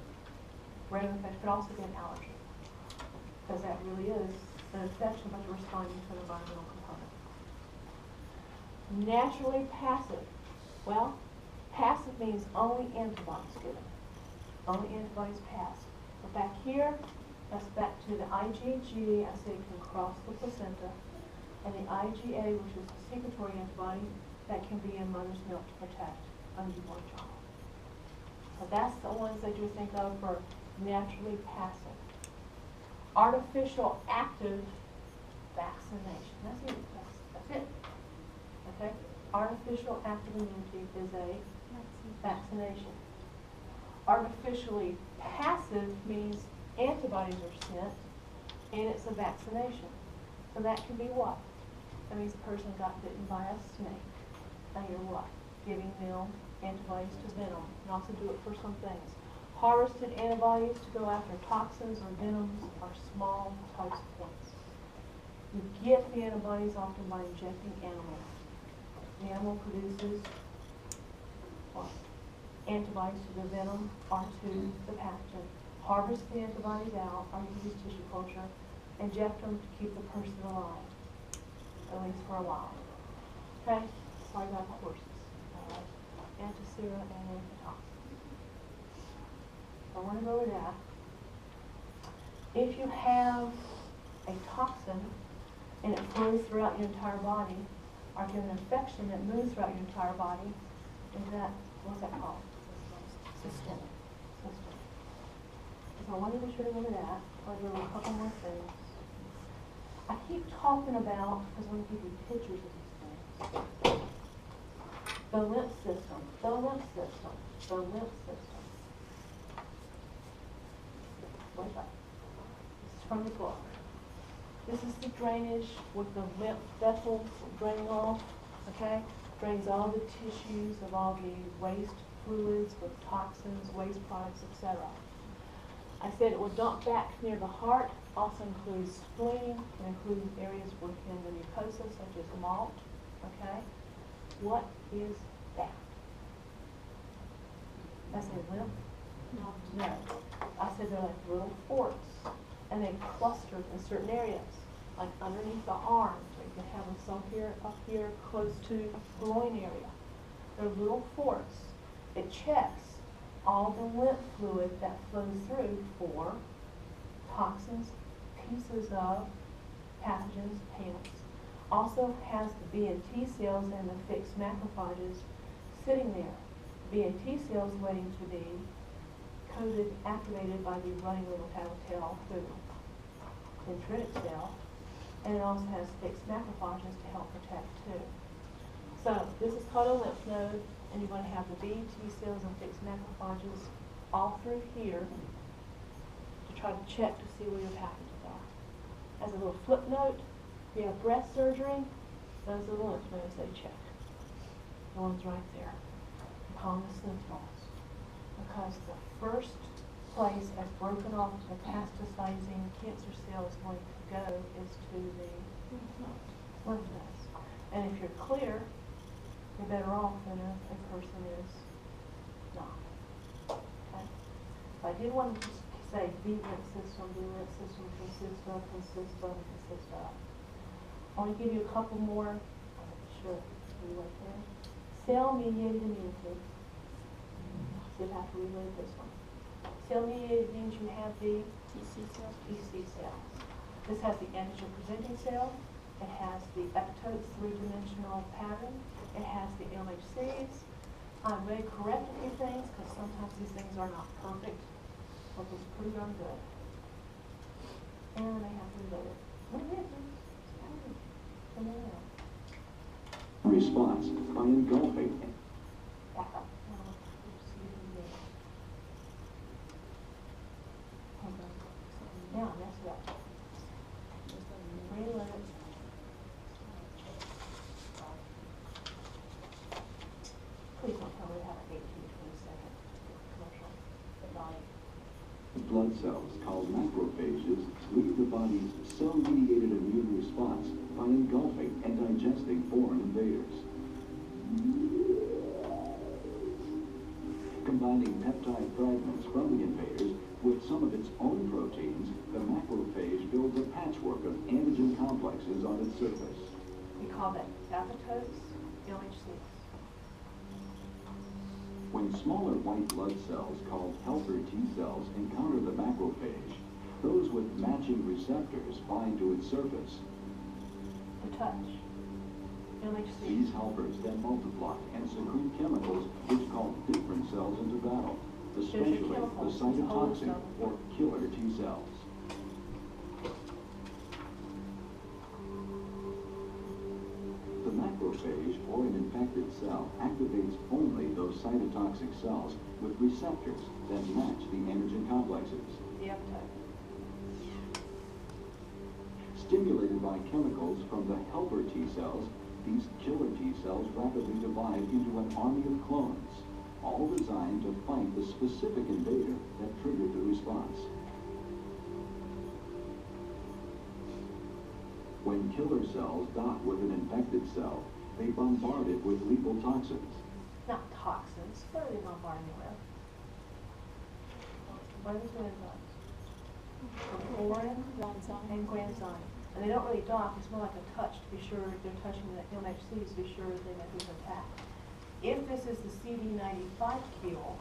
Random infection could also be an allergy, because that really is an infection, but you're responding to an environmental component. Naturally passive. Well, passive means only antibodies given. Only antibodies pass. But back here, that's back to the IgG, I say it can cross the placenta, and the IgA, which is a secretory antibody, that can be in mother's milk to protect a newborn child. So that's the ones that you think of for naturally passive. Artificial active vaccination. That's it. That's it. Okay? Artificial active immunity is a vaccination. Artificially passive means antibodies are sent and it's a vaccination. So that can be what? That means a person got bitten by a snake. Now you're what? Giving them antibodies to venom. You can also do it for some things. Harvested antibodies to go after toxins or venoms are small types of points. You get the antibodies often by injecting animals. The animal produces what? Antibodies to the venom or to the pathogen. Harvest the antibodies out, or you can use tissue culture, inject them to keep the person alive, at least for a while. Okay? Sorry about the horses. Antisera and antitoxins. I want to go over that. If you have a toxin and it flows throughout your entire body, or if you have an infection that moves throughout your entire body, is that, what's that called? Systemic. Systemic. So I wanted to show you that. I'll go over a couple more things. I keep talking about, because I want to give you pictures of these things. The lymph system, the lymph system, the lymph system. Wait up. This is from the book. This is the drainage with the lymph vessels draining off, okay? Drains all the tissues of all the waste fluids with toxins, waste products, etc. I said it will dump back near the heart, also includes spleen, and includes areas within the mucosa such as malt, okay? What is that? I said lymph? No. I said they're like little forts, and they cluster in certain areas, like underneath the arms, or you can have them some here, up here, close to the groin area. They're little forts. It checks all the lymph fluid that flows through for toxins, pieces of pathogens, panels. Also has the B and T cells and the fixed macrophages sitting there. B and T cells waiting to be coded, activated by the running little tattletale through dendritic cell, and it also has fixed macrophages to help protect too. So this is called a lymph node, and you're going to have the B, T cells, and fixed macrophages all through here to try to check to see where your pathogens are. As a little footnote, if you have breast surgery, those are the lymph nodes they check. The ones right there. We call them the sentinels. Because the first place as broken off to metastasizing cancer cells going to go is to the lymph nodes. And if you're clear, you're better off than a person is not. Okay? So I did want to just say the lymph system consists of. I want to give you a couple more. Sure, you right there. Cell-mediated immunity. See if I have to reload this one. Cell-mediated means you have the TC cells. TC cells. This has the antigen-presenting cell. It has the epitope three-dimensional pattern. It has the LHCs. I'm going to correct a few things because sometimes these things are not perfect, but it's pretty darn good. And I have to reload it. Response by engulfing. Back up. Now, that's right. blood cells, called macrophages, lead the body's cell-mediated immune response by engulfing and digesting foreign invaders. Combining peptide fragments from the invaders with some of its own proteins, the macrophage builds a patchwork of antigen complexes on its surface. We call that epitopes, LHCs. When smaller white blood cells called helper T cells encounter the macrophage, those with matching receptors bind to its surface. The touch, LHCs. These helpers then multiply and secrete chemicals which call different cells into battle, especially the cytotoxic or killer T cells. The macrophage, or an infected cell, activates only those cytotoxic cells with receptors that match the antigen complexes. The epitope. Stimulated by chemicals from the helper T cells, these killer T cells rapidly divide into an army of clones, all designed to fight the specific invader that triggered the response. When killer cells dock with an infected cell, they bombard it with lethal toxins. Not toxins. What are they bombarding it with? What are the two enzymes? Foreign and granzyme. And they don't really dock. It's more like a touch to be sure they're touching the MHCs to be sure they may be attacked. If this is the CD95 kill,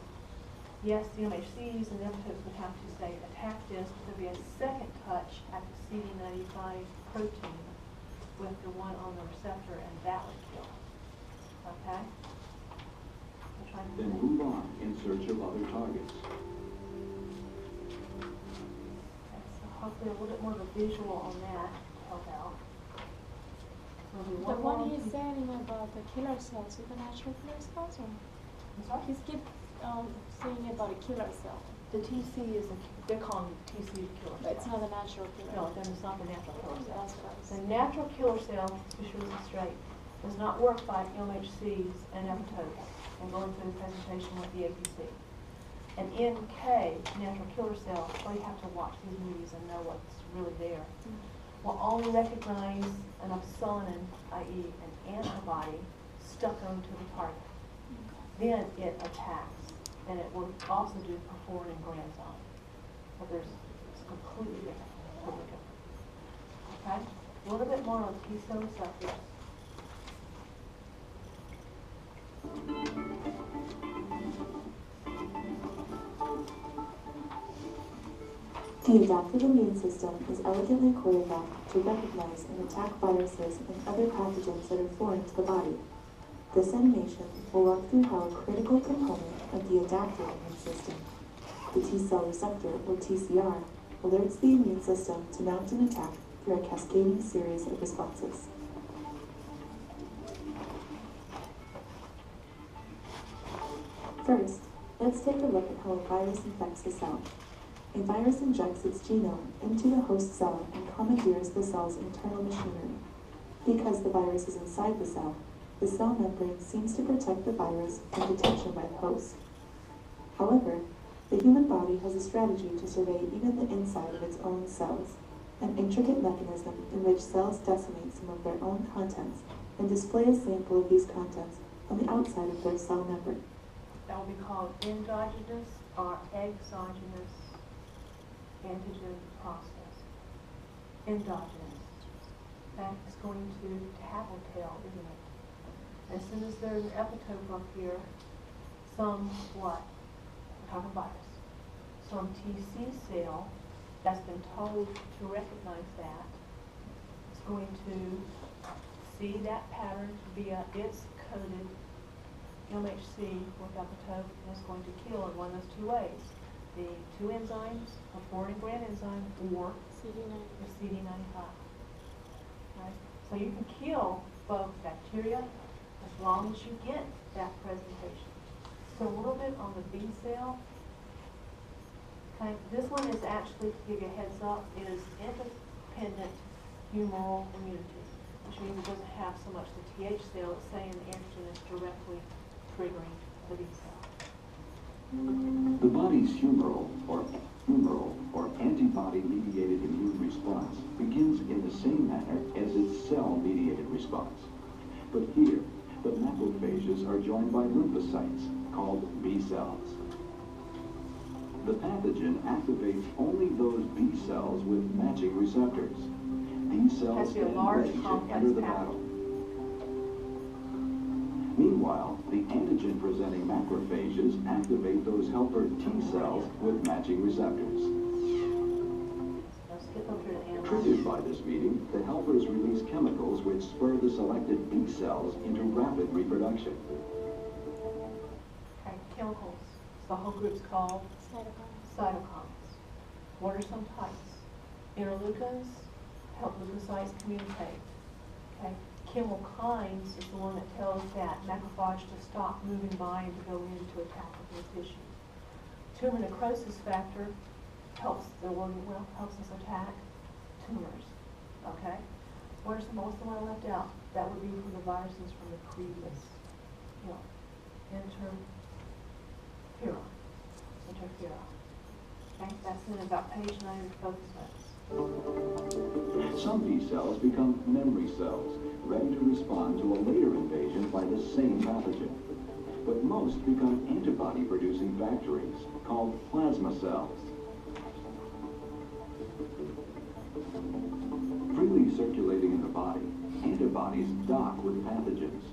yes, the MHCs and the epitopes would have to say attack this, but there'd be a second touch at the CD95 protein with the one on the receptor, and that would kill. Okay? I'm trying to Then think. move on in search of other targets. Okay, so hopefully a little bit more of a visual on that to help out. There'll be The more one he's piece- saying about the killer cells, with the natural killer cells, or I'm sorry? he's keep saying about a killer cell, The TC is, they're calling it TC killer but it's cell. not a natural killer. No, then it's not the natural killer cell. That's what I was. The natural killer cell, to be sure this is straight, does not work by MHCs and epitopes and going through the presentation with the APC. An NK, natural killer cell, well, you have to watch these movies and know what's really there, will only recognize an epsilon, i.e. an antibody, stuck onto the target. Then it attacks, and it will also do perforin and granzyme. But it's completely different. Totally different. Okay? A little bit more on T cell receptors. The adaptive immune system is elegantly choreographed to recognize and attack viruses and other pathogens that are foreign to the body. This animation will walk through how a critical component of the adaptive immune system, the T cell receptor, or TCR, alerts the immune system to mount an attack through a cascading series of responses. First, let's take a look at how a virus infects a cell. A virus injects its genome into the host cell and commandeers the cell's internal machinery. Because the virus is inside the cell membrane seems to protect the virus from detection by the host. However, the human body has a strategy to survey even the inside of its own cells, an intricate mechanism in which cells decimate some of their own contents and display a sample of these contents on the outside of their cell membrane. That will be called endogenous or exogenous antigen process. Endogenous. That's going to tattletale, isn't it? As soon as there's an epitope up here, some what? We're talking virus. Some TC cell that's been told to recognize that is going to see that pattern via its coded MHC with epitope, and it's going to kill in one of those two ways. The two enzymes, a foreign grand enzyme, or the CD95. Right? So you can kill both bacteria as long as you get that presentation. So a little bit on the B cell. Okay, this one is actually, to give you a heads up, is independent humoral immunity, which means it doesn't have so much the TH cell. It's saying the antigen is directly triggering the B cell. The body's humoral, or Humoral, or antibody-mediated immune response, begins in the same manner as its cell-mediated response. But here, the macrophages are joined by lymphocytes, called B cells. The pathogen activates only those B cells with matching receptors. These cells Has to be a stand large, ready to complex enter the pattern. battle. Meanwhile, the antigen-presenting macrophages activate those helper T cells with matching receptors. Now skip over to the antibodies. Triggered by this meeting, the helpers release chemicals which spur the selected B cells into rapid reproduction. Okay, chemicals. The whole group's called Cytokines. cytokines. What are some types? Interleukins help leukocytes communicate. Okay, chemokines is the one that tells that macrophage to stop moving by and to go in to attack the tissue. Tumor necrosis factor helps the organ, well, helps us attack tumors. Okay, what's the one I left out? That would be for the viruses from the previous, interferon. Okay, that's in about page 9 of the focus notes. Some B cells become memory cells, ready to respond to a later invasion by the same pathogen. But most become antibody-producing factories, called plasma cells. Freely circulating in the body, antibodies dock with pathogens.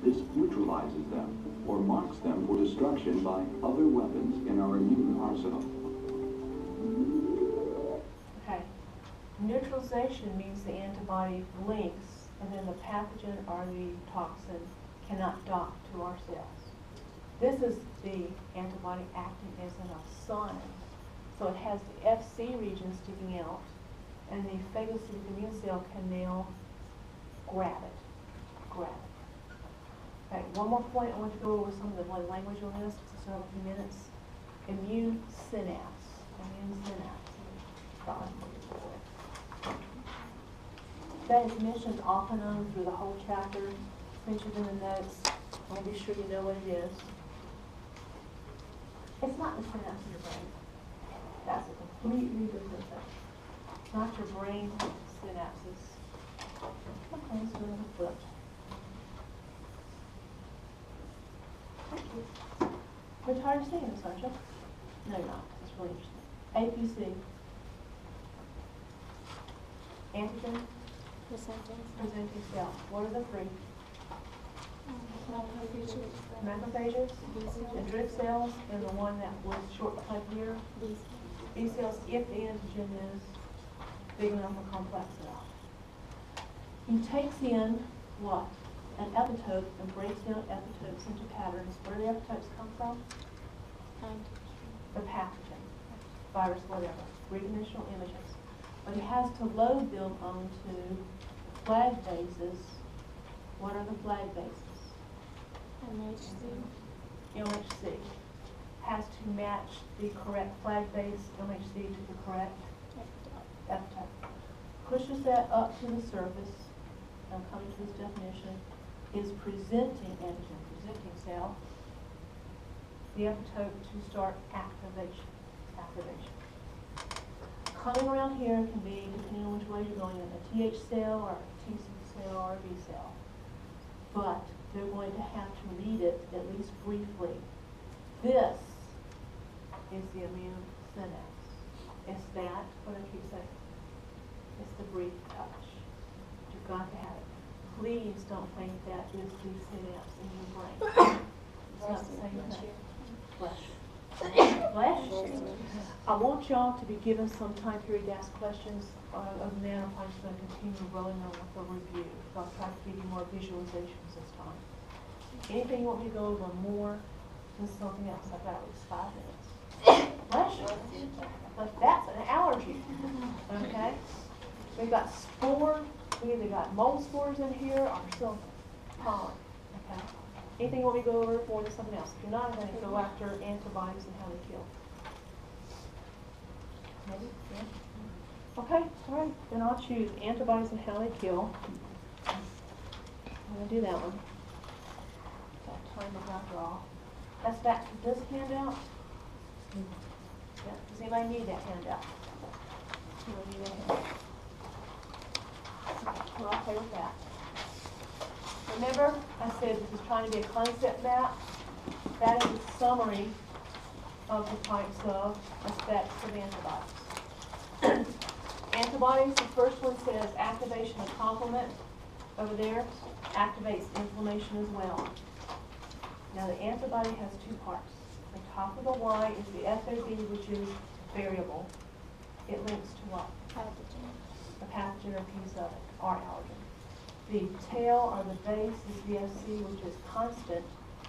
This neutralizes them, or marks them for destruction by other weapons in our immune arsenal. Okay. Neutralization means the antibody links, and then the pathogen or the toxin cannot dock to our cells. This is the antibody acting as an sign. So it has the FC region sticking out, and the phagocytic immune cell can now grab it. Okay, one more point. I want to go over some of the language on this, because it's another few minutes. Immune synapse. That is mentioned off and on through the whole chapter. It's mentioned in the notes. I want to be sure you know what it is. It's not the synapse in your brain. That's a completely different thing. It's not your brain synapses. Okay, so we're going to flip. Thank you. We're tired of seeing this, aren't you? No, you're not. It's really interesting. APC. Antigen presenting cell. What are the three? Macrophages, dendritic cells, and the one that was shortcut here. B cells, if the antigen is big enough or complex enough. He takes in what? An epitope and breaks down epitopes into patterns. Where do the epitopes come from? The pathogen, virus, whatever, three-dimensional images. But he has to load them onto flag bases. What are the flag bases? MHC. Has to match the correct flag base, MHC, to the correct epitope. Pushes that up to the surface, and coming to this definition, is presenting antigen, presenting cell, the epitope to start activation. Coming around here can be, depending on which way you're going, a TH cell or a TC cell or a B cell. But they're going to have to read it, at least briefly. This is the immune synapse. It's that, what I keep saying, it's the brief touch. You've got to have it. Please don't think that is the synapse in your brain. It's not the same thing. Flesh. Flesh? I want y'all to be given some time period to ask questions. Other than that, I'm just going to continue rolling on with the review. So I'll try to give you more visualizations this time. Anything you want me to go over more? This is something else. I've got at least 5 minutes. Flesh? But that's an allergy. Okay? We've got spore. We either got mold spores in here or some pollen. Okay? Anything you want me to go over more than something else? If you're not, I'm going to go after antibodies and how they kill. Maybe? Yeah? Okay, all right. Then I'll choose antibodies and how they kill. I'm going to do that one. That time is after all. That's back to this handout. Does anybody need that handout? Anybody need that handout? Okay, we're okay with that. Remember, I said this is trying to be a concept map. That is a summary of the types of effects of antibodies. Antibodies, the first one says activation of complement. Over there, activates inflammation as well. Now the antibody has two parts. The top of the Y is the FAB, which is variable. It links to what? Pathogen. The pathogen or piece of it, or allergen. The tail or the base is the FC, which is constant,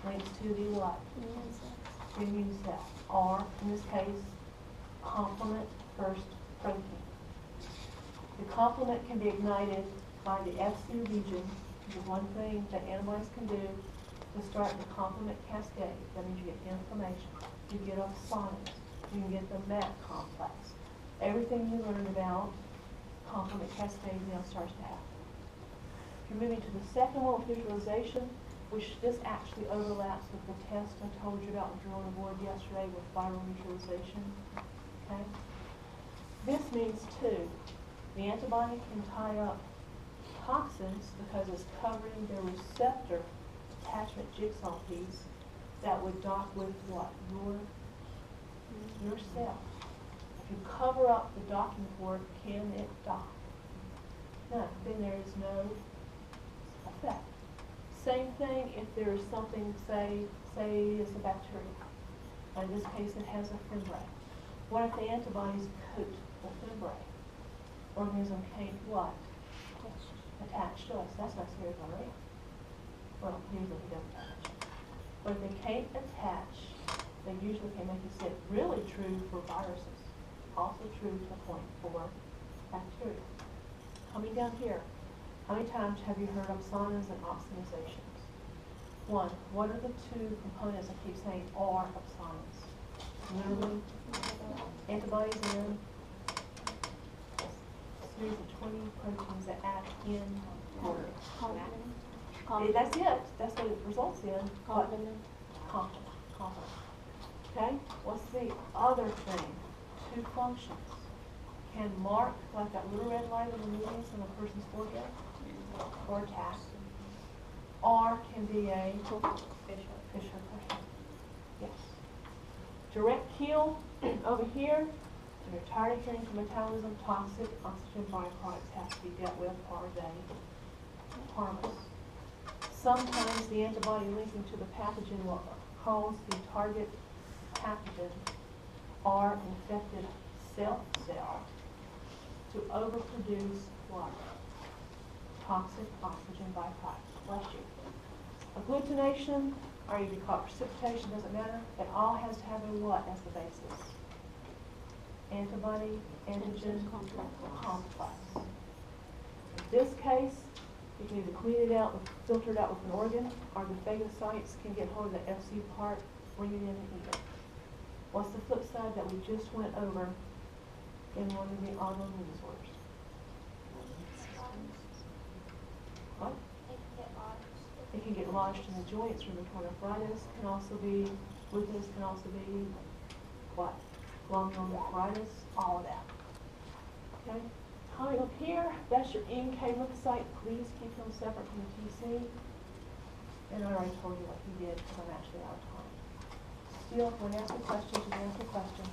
links to the what? Immune cells. The immune cell, or in this case, complement first protein. The complement can be ignited by the FC region, which is one thing that antibodies can do to start the complement cascade. That means you get inflammation, you get opsonins, you can get the MAC complex. Everything you learned about complement cascade now starts to happen. You're moving to the second one with visualization, which this actually overlaps with the test I told you about in drill and board yesterday with viral neutralization. Okay? This means too, the antibody can tie up toxins because it's covering the receptor attachment jigsaw piece that would dock with what? Your cell. If you cover up the docking port, can it dock? No, then there is no effect. Same thing if there is something, say it's a bacteria. In this case, it has a fimbriae. What if the antibodies coat the fimbriae? Organism can't what? Attached to us. That's not serious, right? Well, usually it doesn't attach. But if they can't attach, they usually can make it sick. Really true for viruses. Also true to a point for bacteria. Coming down here, how many times have you heard opsonins and opsonizations? One, what are the two components I keep saying are opsonins? Literally, antibodies in series of 20 proteins that act in order. That's it. That's what it results in. Complement. Complement. Okay? What's the other thing? Two functions. Can mark, like that little red light on the movies on a person's forehead, or attack. Or can be a Fisher pressure. Yes. Direct kill over here. If you're tired of hearing from metabolism, toxic oxygen byproducts have to be dealt with, or they harmless. Sometimes the antibody linking to the pathogen will cause the target pathogen or infected cell to overproduce what? Toxic oxygen byproducts. Bless you. Agglutination, or you call it precipitation, doesn't matter. It all has to have a what as the basis? Antibody, antigen, complex. In this case, you can either clean it out, filter it out with an organ, or the phagocytes can get hold of the FC part, bring it in and eat it. What's the flip side that we just went over in one of the autoimmune disorders? What? It can get lodged in the joints. Rheumatoid arthritis can also be, lupus can also be what? Glomerulonephritis, all of that. Okay? Coming up here, that's your NK lymphocyte. Please keep them separate from the TC. And I already told you what he did because I'm actually out of time. Still, if you want to ask me questions, you can ask me questions.